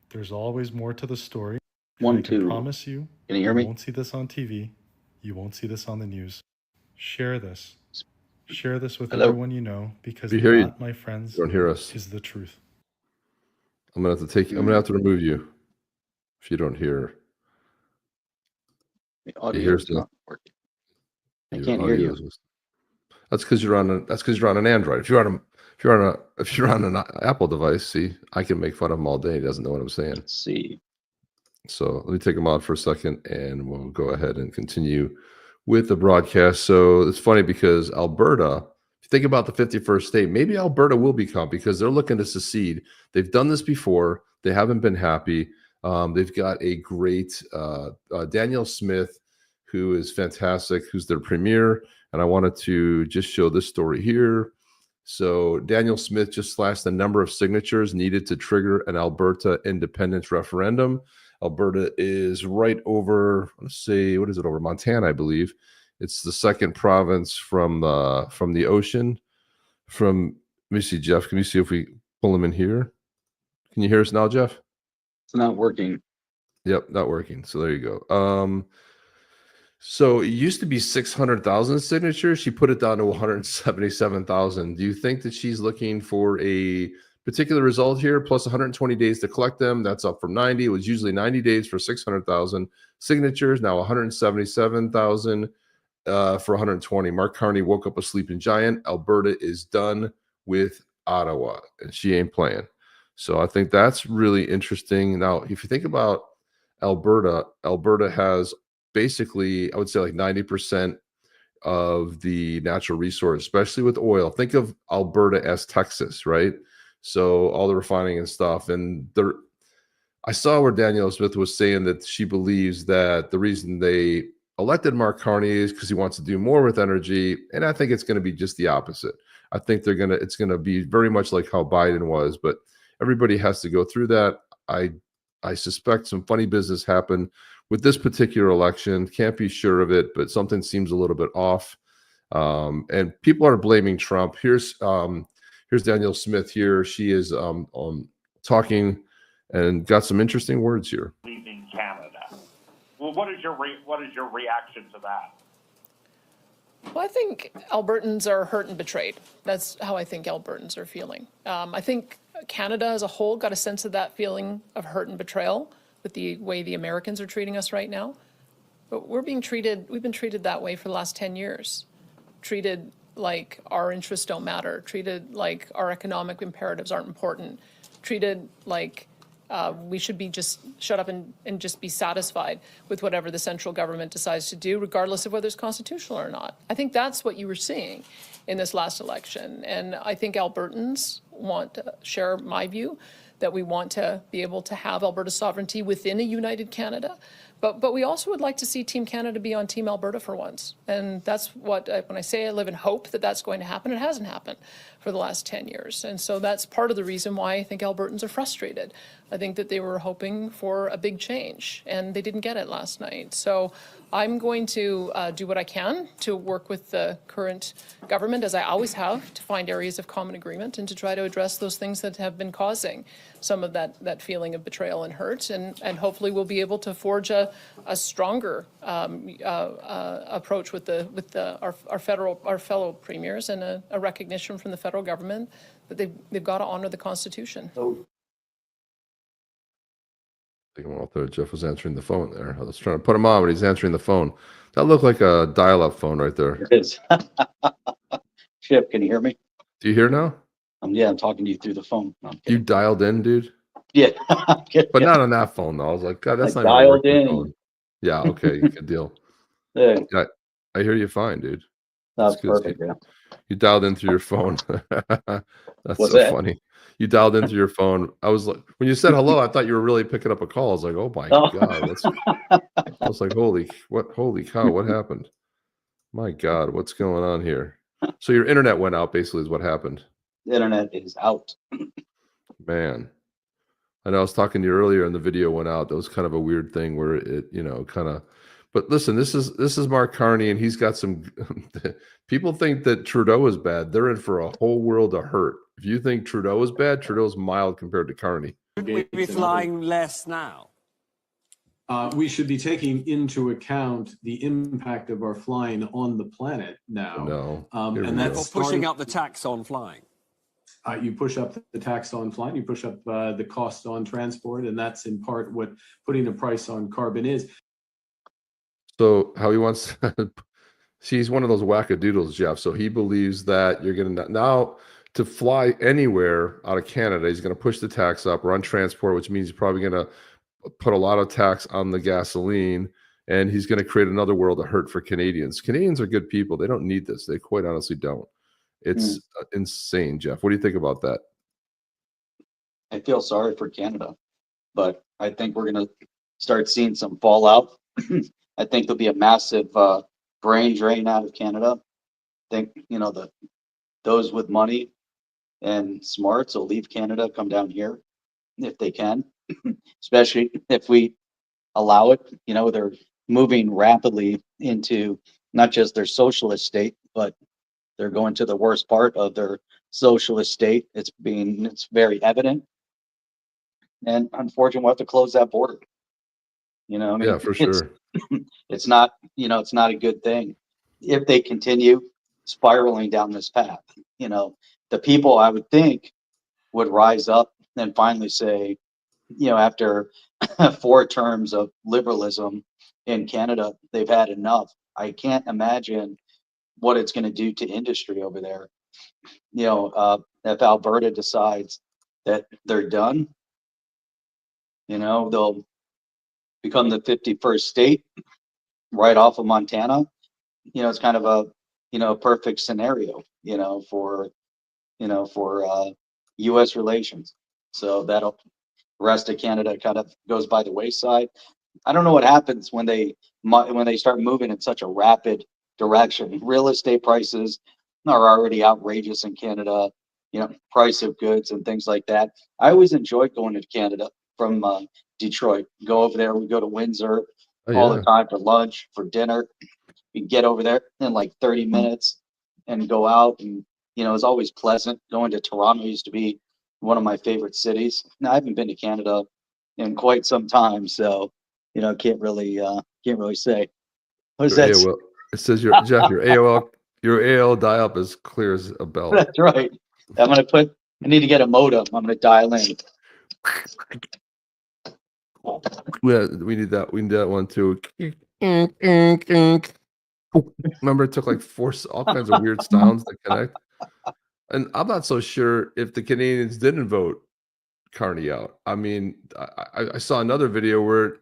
There's always more to the story. I can promise you, can you hear me? You won't see this on TV. You won't see this on the news. Share this. Share this with everyone you know, because that, my friends, don't hear us. Is the truth. I'm gonna have to remove you if you don't hear. The audio is not working. I can't hear you. That's because you're on an Android. If you're on an Apple device, see, I can make fun of him all day. He doesn't know what I'm saying. Let's see. So let me take him out for a second, and we'll go ahead and continue with the broadcast. So it's funny because Alberta, if you think about the 51st state, maybe Alberta will become, because they're looking to secede. They've done this before. They haven't been happy. They've got a great Daniel Smith, who is fantastic, who's their premier. And I wanted to just show this story here. So Daniel Smith just slashed the number of signatures needed to trigger an Alberta independence referendum. Alberta is right over, let's see, what is it, over Montana, I believe. It's the second province from the ocean. Let me see, Jeff. Can you see if we pull him in here? Can you hear us now, Jeff? It's not working. Yep, not working. So there you go. So it used to be 600,000 signatures. She put it down to 177,000. Do you think that she's looking for a particular result here, plus 120 days to collect them? That's up from 90. It was usually 90 days for 600,000 signatures. Now 177,000 for 120. Mark Carney woke up a sleeping giant. Alberta is done with Ottawa, and she ain't playing. So I think that's really interesting. Now, if you think about Alberta has basically, I would say, like 90% of the natural resource, especially with oil. Think of Alberta as Texas, right? So all the refining and stuff. And I saw where Danielle Smith was saying that she believes that the reason they elected Mark Carney is because he wants to do more with energy. And I think it's going to be just the opposite. I think it's going to be very much like how Biden was, but everybody has to go through that. I suspect some funny business happened with this particular election. Can't be sure of it, but something seems a little bit off. And people are blaming Trump. Here's Danielle Smith here. She is talking and got some interesting words here. Leaving Canada. Well, what is your reaction to that? Well, I think Albertans are hurt and betrayed. That's how I think Albertans are feeling. I think Canada as a whole got a sense of that feeling of hurt and betrayal with the way the Americans are treating us right now. But we've been treated that way for the last 10 years. Treated like our interests don't matter, treated like our economic imperatives aren't important, treated like we should be just shut up and just be satisfied with whatever the central government decides to do, regardless of whether it's constitutional or not. I think that's what you were seeing in this last election. And I think Albertans want to share my view that we want to be able to have Alberta sovereignty within a united Canada. But we also would like to see Team Canada be on Team Alberta for once. And that's what, when I say I live in hope that that's going to happen, it hasn't happened for the last 10 years. And so that's part of the reason why I think Albertans are frustrated. I think that they were hoping for a big change and they didn't get it last night. So I'm going to do what I can to work with the current government, as I always have, to find areas of common agreement and to try to address those things that have been causing some of that feeling of betrayal and hurt. And hopefully we'll be able to forge a stronger approach with our fellow premiers and a recognition from the federal government that they've got to honor the Constitution. I think Jeff was answering the phone there. I was trying to put him on, but he's answering the phone. That looked like a dial-up phone right there. It is. Chip, can you hear me? Do you hear now? Yeah, I'm talking to you through the phone. No, you dialed in, dude? Yeah. But not on that phone, though. I was like, God, that's not dialed in. Phone. Yeah, okay, good deal. Yeah. I hear you fine, dude. That's perfect, yeah. You dialed in through your phone. That's What's so that? funny. You dialed into your phone. I was like, when you said hello, I thought you were really picking up a call. I was like, oh my God. I was like, holy cow, what happened? My God, what's going on here? So your internet went out, basically, is what happened. The internet is out. Man. I know I was talking to you earlier and the video went out. That was kind of a weird thing where it, kind of, but listen, this is Mark Carney and he's got some, people think that Trudeau is bad. They're in for a whole world of hurt. If you think Trudeau is bad, Trudeau's mild compared to Carney. Should we be flying less now? We should be taking into account the impact of our flying on the planet now. No. And that's pushing up the tax on flying. You push up the tax on flying, you push up the cost on transport, and that's in part what putting a price on carbon is. So how he wants, he's one of those wackadoodles, Jeff. So he believes that you're going to now to fly anywhere out of Canada, he's going to push the tax up, run transport, which means he's probably going to put a lot of tax on the gasoline, and he's going to create another world of hurt for Canadians. Canadians are good people. They don't need this. They quite honestly don't. It's insane, Jeff. What do you think about that? I feel sorry for Canada, but I think we're going to start seeing some fallout. I think there'll be a massive brain drain out of Canada. I think, those with money and smarts will leave Canada, come down here if they can, especially if we allow it. They're moving rapidly into not just their socialist state, but they're going to the worst part of their socialist state. It's very evident. And unfortunately, we'll have to close that border. Yeah, for sure. It's not, it's not a good thing if they continue spiraling down this path. The people, I would think, would rise up and finally say, after 4 terms of liberalism in Canada, they've had enough. I can't imagine what it's going to do to industry over there. If Alberta decides that they're done, they'll become the 51st state right off of Montana, it's kind of a, perfect scenario, for U.S. relations. So that'll rest of Canada kind of goes by the wayside. I don't know what happens when they start moving in such a rapid direction. Real estate prices are already outrageous in Canada, price of goods and things like that. I always enjoyed going to Canada from Detroit. Go over there, we go to Windsor all the time for lunch, for dinner. We get over there in like 30 minutes and go out, and it's always pleasant. Going to Toronto used to be one of my favorite cities. Now, I haven't been to Canada in quite some time, so can't really say. What is that? AOL. It says Jeff, your AOL dial-up is clear as a bell. That's right. I need to get a modem. I'm gonna dial in. Yeah, we need that. We need that one too. Remember, it took like all kinds of weird sounds to connect. And I'm not so sure if the Canadians didn't vote Carney out. I mean, I saw another video where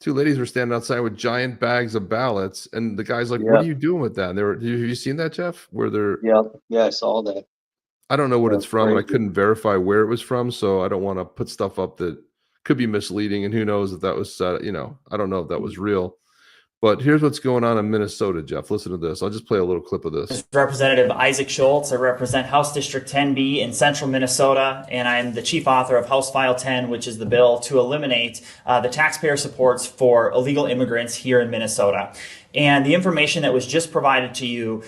two ladies were standing outside with giant bags of ballots, and the guy's like, "What are you doing with that?" And have you seen that, Jeff? Where they're I saw that. I don't know what it's from, and I couldn't verify where it was from, so I don't want to put stuff up that could be misleading, and who knows if that was I don't know if that was real. But here's what's going on in Minnesota, Jeff. Listen to this. I'll just play a little clip of this. Representative Isaac Schultz. I represent House District 10B in central Minnesota, and I'm the chief author of House File 10, which is the bill to eliminate the taxpayer supports for illegal immigrants here in Minnesota. And the information that was just provided to you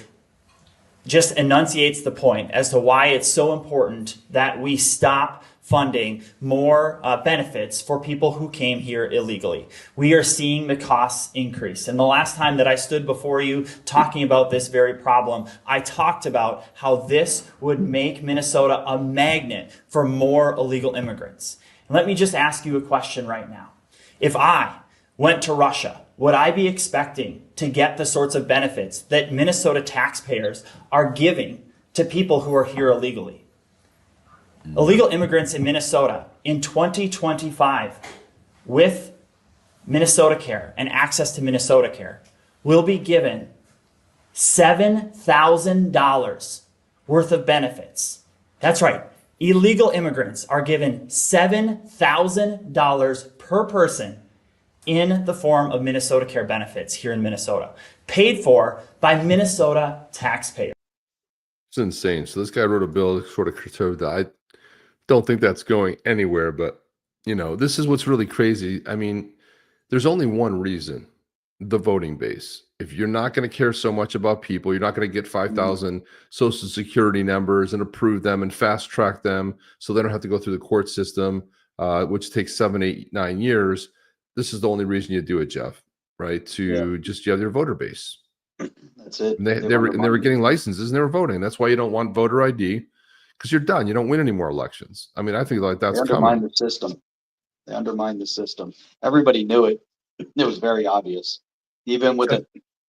just enunciates the point as to why it's so important that we stop funding more benefits for people who came here illegally. We are seeing the costs increase. And the last time that I stood before you talking about this very problem, I talked about how this would make Minnesota a magnet for more illegal immigrants. And let me just ask you a question right now. If I went to Russia, would I be expecting to get the sorts of benefits that Minnesota taxpayers are giving to people who are here illegally? Illegal immigrants in Minnesota in 2025 with Minnesota Care and access to Minnesota Care will be given $7,000 worth of benefits. That's right. Illegal immigrants are given $7,000 per person in the form of Minnesota Care benefits here in Minnesota, paid for by Minnesota taxpayers. It's insane. So this guy wrote a bill sort of curtailed that. I don't think that's going anywhere, but this is what's really crazy. I mean, there's only one reason: the voting base. If you're not going to care so much about people, you're not going to get 5,000 social security numbers and approve them and fast track them so they don't have to go through the court system, which takes 7, 8, 9 years. This is the only reason you do it, Jeff, right? To just have your voter base. That's it. And they were getting licenses and they were voting. That's why you don't want voter ID, because you're done. You don't win any more elections. I mean, I think like that's coming. They undermine the system. They undermine the system. Everybody knew it. It was very obvious. Even with the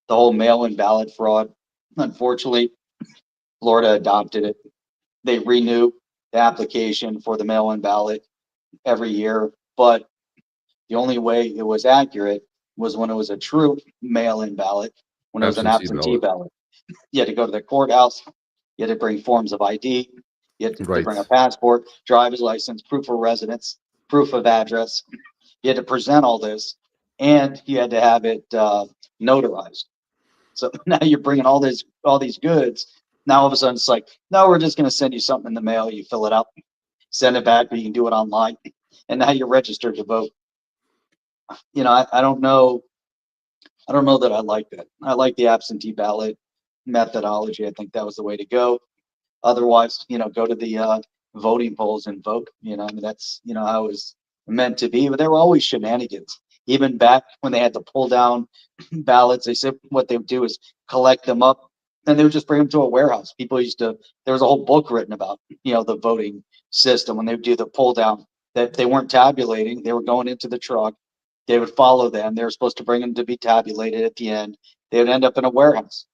whole mail-in ballot fraud, unfortunately, Florida adopted it. They renew the application for the mail-in ballot every year, but the only way it was accurate was when it was a true mail-in ballot, when it was an absentee ballot. You had to go to the courthouse. You had to bring forms of ID. You had to bring a passport, driver's license, proof of residence, proof of address. You had to present all this, and you had to have it notarized. So now you're bringing all these goods. Now all of a sudden it's like, no, we're just going to send you something in the mail. You fill it out, send it back, or you can do it online, and now you're registered to vote. I don't know. I don't know that I like that. I like the absentee ballot methodology. I think that was the way to go. Otherwise, go to the voting polls and vote. I mean, that's how it was meant to be. But there were always shenanigans. Even back when they had to pull down ballots, they said what they would do is collect them up, and they would just bring them to a warehouse. People used to. There was a whole book written about the voting system when they would do the pull down. That they weren't tabulating. They were going into the truck. They would follow them. They were supposed to bring them to be tabulated at the end. They would end up in a warehouse,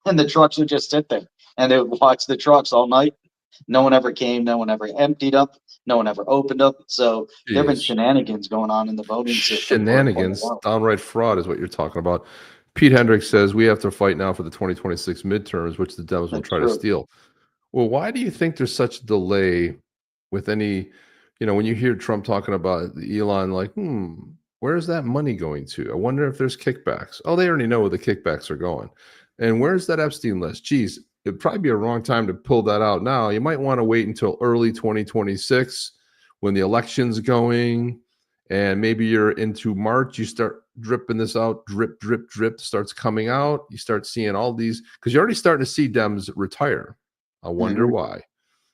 and the trucks would just sit there. And they would watch the trucks all night. No one ever came. No one ever emptied up. No one ever opened them. So there have been Jeez. shenanigans going on in the voting system. Shenanigans, downright fraud is what you're talking about. Pete Hendricks says we have to fight now for the 2026 midterms, which the Dems will try to steal. Well, why do you think there's such a delay with any, when you hear Trump talking about Elon, like, where's that money going to? I wonder if there's kickbacks. Oh, they already know where the kickbacks are going. And where's that Epstein list? Geez, it'd probably be a wrong time to pull that out now. You might want to wait until early 2026 when the election's going, and maybe you're into March, you start dripping this out, drip, drip, drip, starts coming out. You start seeing all these, because you're already starting to see Dems retire. I wonder why.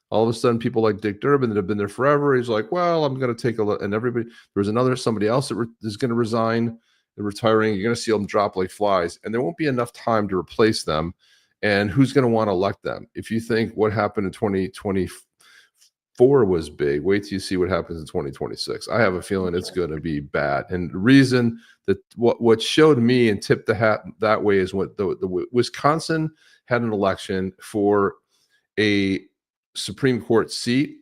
All of a sudden, people like Dick Durbin that have been there forever, he's like, well, I'm going to take a look. And there's somebody else that is going to resign and retiring. You're going to see them drop like flies, and there won't be enough time to replace them. And who's going to want to elect them? If you think what happened in 2024 was big, wait till you see what happens in 2026. I have a feeling it's going to be bad. And the reason that what showed me and tipped the hat that way is what the Wisconsin had an election for a Supreme Court seat,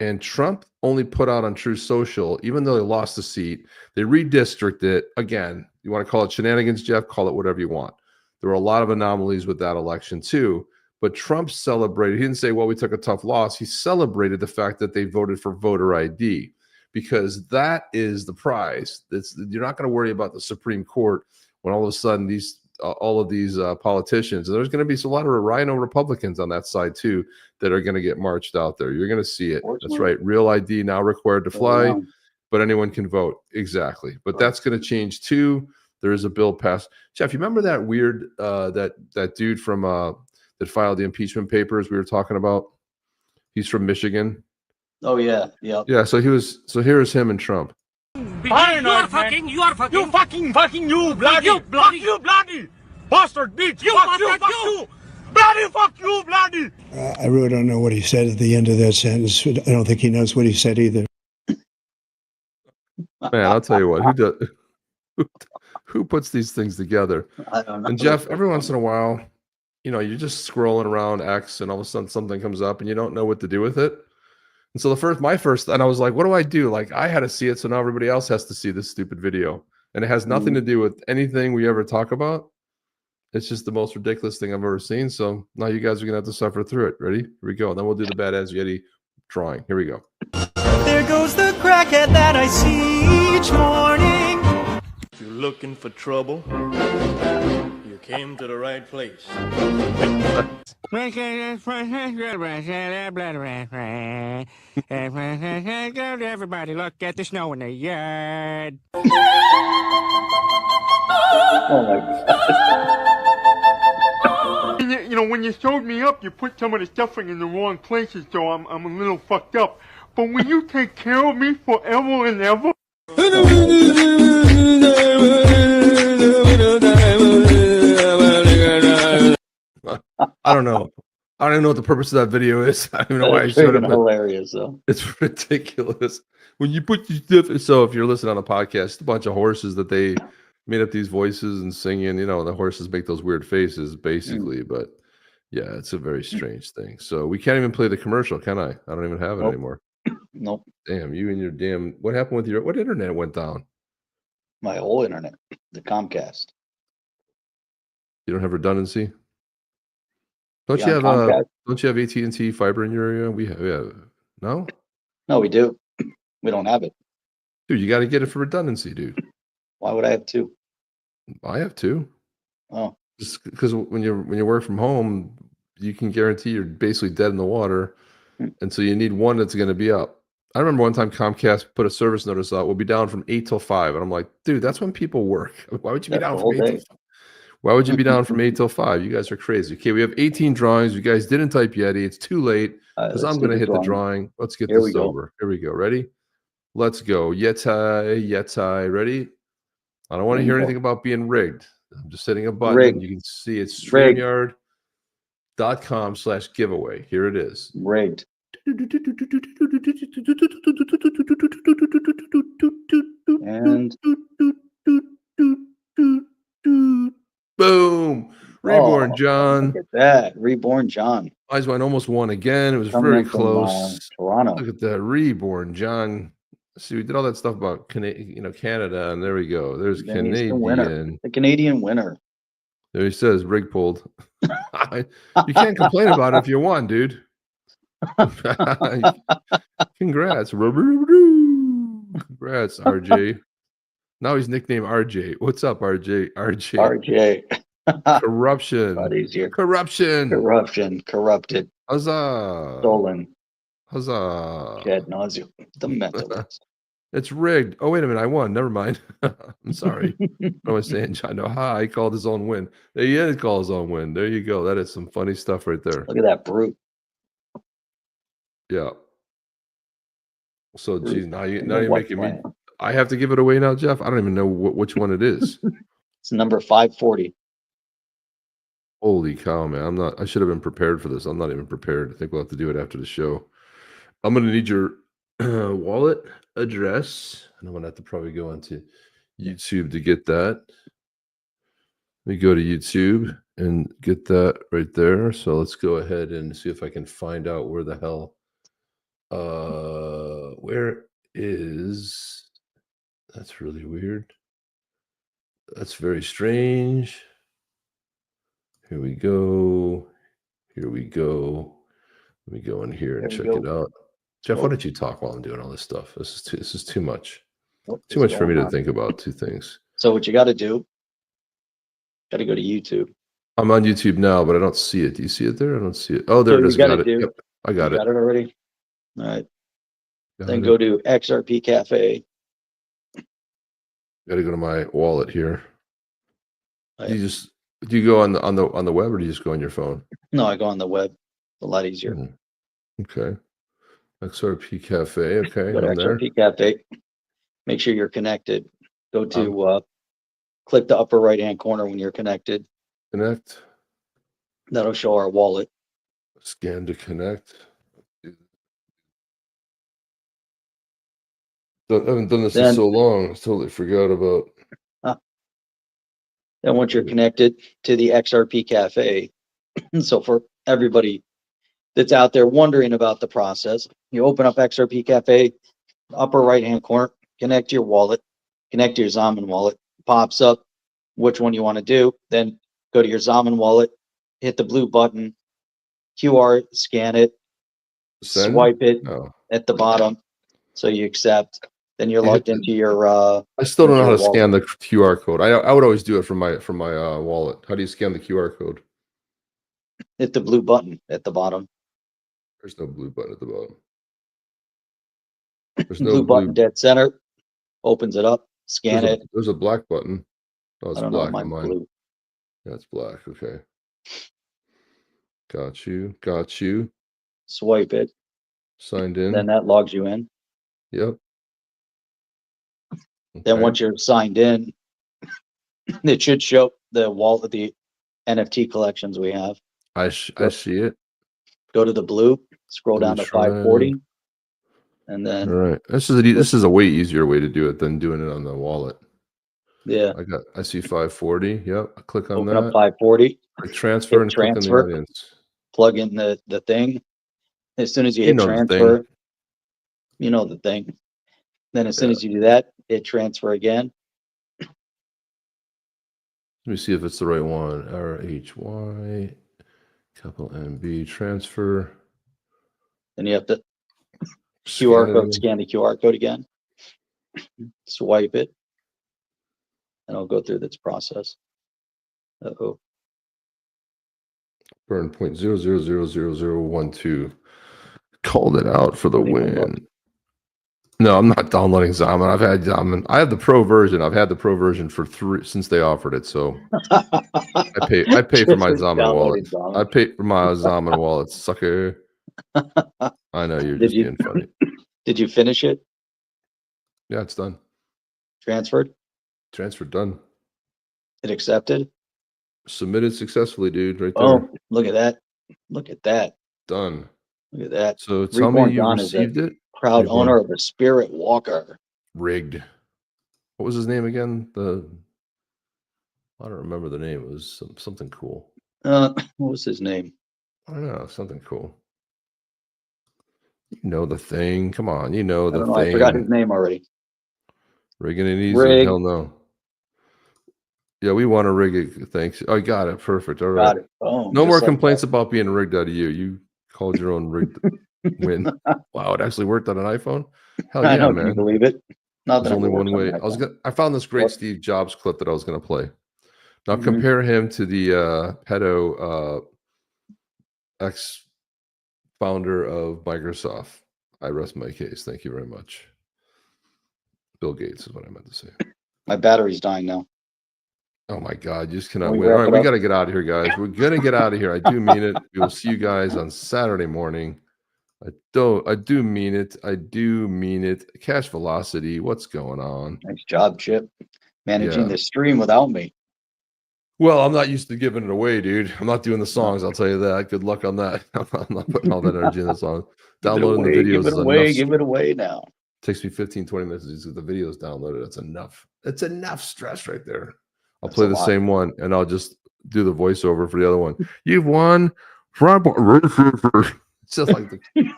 and Trump only put out on Truth Social, even though they lost the seat, they redistricted it. Again, you want to call it shenanigans, Jeff, call it whatever you want. There were a lot of anomalies with that election too, but Trump celebrated. He didn't say, well, we took a tough loss. He celebrated the fact that they voted for voter ID, because that is the prize. You're not going to worry about the Supreme Court when all of a sudden all of these politicians, and there's going to be a lot of rhino Republicans on that side too that are going to get marched out there. You're going to see it. That's right. Real ID now required to fly, but anyone can vote. Exactly. But that's going to change too. There is a bill passed. Jeff, you remember that weird that dude from that filed the impeachment papers we were talking about? He's from Michigan. Oh yeah, yeah. Yeah. So here's him and Trump. You are fucking, you bloody bastard bitch, fuck you, bloody. I really don't know what he said at the end of that sentence. I don't think he knows what he said either. Man, I'll tell you what, who puts these things together? I don't know. And Jeff, every once in a while, you're just scrolling around X and all of a sudden something comes up and you don't know what to do with it. And so and I was like, what do I do? Like, I had to see it, so now everybody else has to see this stupid video. And it has nothing to do with anything we ever talk about. It's just the most ridiculous thing I've ever seen. So now you guys are going to have to suffer through it. Ready? Here we go. And then we'll do the Badass Yeti drawing. Here we go. There goes the crackhead that I see each morning. If you're looking for trouble, you came to the right place. Everybody look at the snow in the yard. Oh my God. When you showed me up, you put some of the stuffing in the wrong places, so I'm a little fucked up. But will you take care of me forever and ever? I don't know. I don't even know what the purpose of that video is. I don't even know why I showed it. Hilarious, though. It's ridiculous. When you put your stuff, so if you're listening on a podcast, a bunch of horses that they made up these voices and singing, the horses make those weird faces, basically. But yeah, it's a very strange thing. So we can't even play the commercial, can I? I don't even have it anymore. Nope. Damn, you and your damn. What happened with what internet went down? My whole internet, the Comcast. You don't have redundancy? Don't Yeah, you have Comcast. don't you have AT&T fiber in your area? We have no? No, we do. We don't have it. Dude, you got to get it for redundancy, dude. Why would I have two? I have two. Oh. Just because when you work from home, you can guarantee you're basically dead in the water. And so you need one that's going to be up. I remember one time Comcast put a service notice out, we'll be down from 8 till 5. And I'm like, dude, that's when people work. Why would you be down from 8 till 5? Why would you be down from 8 till 5? You guys are crazy. Okay, we have 18 drawings. You guys didn't type Yeti. It's too late because I'm going to hit the drawing. Let's get this over. Here we go. Ready? Let's go. Yeti. Ready? I don't want to hear anything about being rigged. I'm just hitting a button. Rigged. You can see it's StreamYard.com/giveaway. Here it is. Rigged. And boom, Reborn John. Look at that. Reborn John. Eyes Wine almost won again. It was Coming very in from, close. Toronto. Look at that. Reborn John. See, we did all that stuff about Canada, and there we go. There's Then he's Canadian. the winner. The Canadian winner. There he says, rig pulled. You can't complain about it if you won, dude. Congrats. Congrats, RJ. Now he's nicknamed RJ. What's up, RJ? RJ. Corruption. Corruption. Corruption. Corrupted. Huzzah. Stolen. Huzzah. Ad nauseum. The mentalist. It's rigged. Oh, wait a minute. I won. Never mind. I'm sorry. What am I saying, John? No, he called his own win. He did call his own win. There you go. That is some funny stuff right there. Look at that brute. Yeah. So, geez, now you're making me. I have to give it away now, Jeff. I don't even know which one it is. It's number 540. Holy cow, man! I should have been prepared for this. I'm not even prepared. I think we'll have to do it after the show. I'm gonna need your wallet address, and I'm gonna have to probably go onto YouTube to get that. Let me go to YouTube and get that right there. So let's go ahead and see if I can find out where the hell. Where is? That's really weird. That's very strange. Here we go. Here we go. Let me go in here and check it out. Jeff, why don't you talk while I'm doing all this stuff? This is too much. Too much for me to think about two things. So what you got to do? Got to go to YouTube. I'm on YouTube now, but I don't see it. Do you see it there? I don't see it. Oh, there it is. Got it. Yep, I got it. Got it already. All right. Then go to XRP Cafe. Got to go to my wallet here. Do you go on the web, or do you just go on your phone? No, I go on the web. It's a lot easier. Okay. XRP Cafe. Okay. Go to XRP Cafe. Make sure you're connected. Go to click the upper right hand corner when you're connected. Connect. That'll show our wallet. Scan to connect. I haven't done this in so long. I totally forgot about. Then once you're connected to the XRP Cafe, so for everybody that's out there wondering about the process, you open up XRP Cafe, upper right hand corner, connect your wallet, connect to your Zaman wallet, pops up which one you want to do. Then go to your Zaman wallet, hit the blue button, QR, scan it, swipe it at the bottom, so you accept. Then you're logged into your. I still don't know how to scan the QR code. I would always do it from my wallet. How do you scan the QR code? Hit the blue button at the bottom. There's no blue button at the bottom. There's no blue button dead center. Opens it up. Scan it. There's a black button. Oh, it's black on mine. Blue. Yeah, it's black. Okay. Got you. Got you. Swipe it. Signed in. Then that logs you in. Yep. Then once you're signed in, it should show the wallet, the NFT collections we have. I see it. Go to the blue, scroll down to 540, and then. All right. This is a way easier way to do it than doing it on the wallet. Yeah. I see 540. Yep. I click on Open that. up 540. Transfer and click on the audience. Plug in the thing. As soon as you hit transfer, you know the thing. Then as soon as you do that, hit transfer again. Let me see if it's the right one. RHY, capital MB, transfer. Then you have to QR code, scan the QR code again. Swipe it. And it'll go through this process. Uh-oh. Burn 0.000012. Called it out for the win. No, I'm not downloading Zaman. I've had Zaman. I have the pro version. I've had the pro version for since they offered it. So I pay for my Zaman wallet. I pay for my Zaman wallet, sucker. I know you're just being funny. Did you finish it? Yeah, it's done. Transferred? Transferred, done. It accepted? Submitted successfully, dude. Right there. Oh, look at that. Look at that. Done. Look at that. So tell me you received it. Proud owner of a Spirit Walker. Rigged. What was his name again? I don't remember the name. It was something cool. What was his name? I don't know, something cool. You know the thing. Come on, you know the thing. I forgot his name already. Rigging it easy? Rig. Hell no. Yeah, we want to rig it. Thanks. I got it. Perfect. All right. Got it. Oh, no more like complaints about being rigged out of you. You called your own rigged win. Wow, it actually worked on an iPhone. Hell yeah, I know, man! can you believe it? Not There's that only it one works on way. an I found this great What? Steve Jobs clip that I was going to play. Now Mhm. compare him to the pedo ex-founder of Microsoft. I rest my case. Thank you very much. Bill Gates is what I meant to say. My battery's dying now. Oh my God, you just cannot Can we wait. All wrap right, it we up? got to get out of here, guys. We're gonna get out of here. I do mean it. We will see you guys on Saturday morning. I do mean it. I do mean it. Cash Velocity, what's going on? Nice job, Chip. Managing Yeah. the stream without me. Well, I'm not used to giving it away, dude. I'm not doing the songs. I'll tell you that. Good luck on that. I'm not putting all that energy in the song. Downloading the videos Give it is away. enough. Give it away now. Takes me 15, 20 minutes to get the videos downloaded. That's enough. It's enough stress right there. I'll That's play a the lot. same one and I'll just do the voiceover for the other one. You've won. It's just like the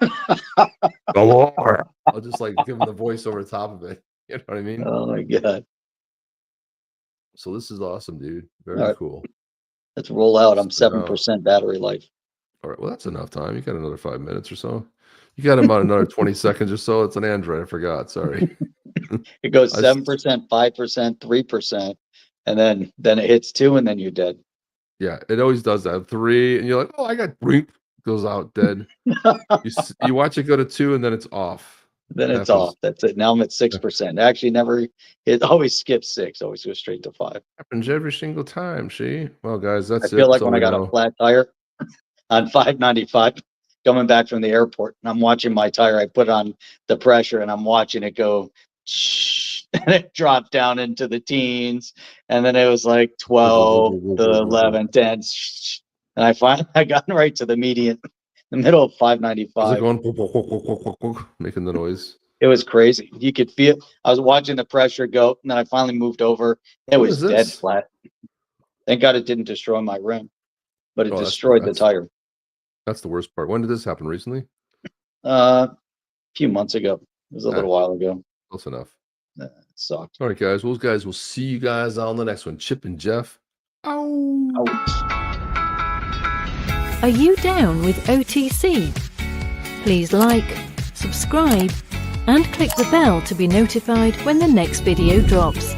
I'll just like give them the voice over the top of it. You know what I mean? Oh my God. So this is awesome, dude. Very All right. cool. Let's roll out. I'm So, 7% battery life. all right. Well, that's enough time. You got another 5 minutes or so. You got about another 20 seconds or so. It's an Android. I forgot. Sorry. It goes I s- 7%, 5%, 3%, and then it hits 2, and then you're dead. Yeah, it always does that. 3, and you're like, oh, I got 3. Goes out dead. You watch it go to 2, and then it's off. Then it's Happens. off. That's it. Now I'm at 6%. Actually, never. It always skips 6. Always goes straight to 5. Happens every single time. See? Well, guys, I that's feel it. like So when I we got know. a flat tire on 595 coming back from the airport, and I'm watching my tire. I put on the pressure, and I'm watching it go, and it dropped down into the teens, and then it was like 12 to 11, 10, and I got right to the median, the middle of How's it 595. going? Making the noise. It was crazy. You could feel. I was watching the pressure go, and then I finally moved over. It What was is dead this? flat. Thank God it didn't destroy my rim, but it Oh, destroyed the tire. That's the worst part. When did this happen? Recently? A few months ago. It was a Ah. little while ago. Close enough. It sucked. All right, guys. Well, guys, we'll see you guys on the next one. Chip and Jeff. Are you down with OTC? Please like, subscribe, and click the bell to be notified when the next video drops.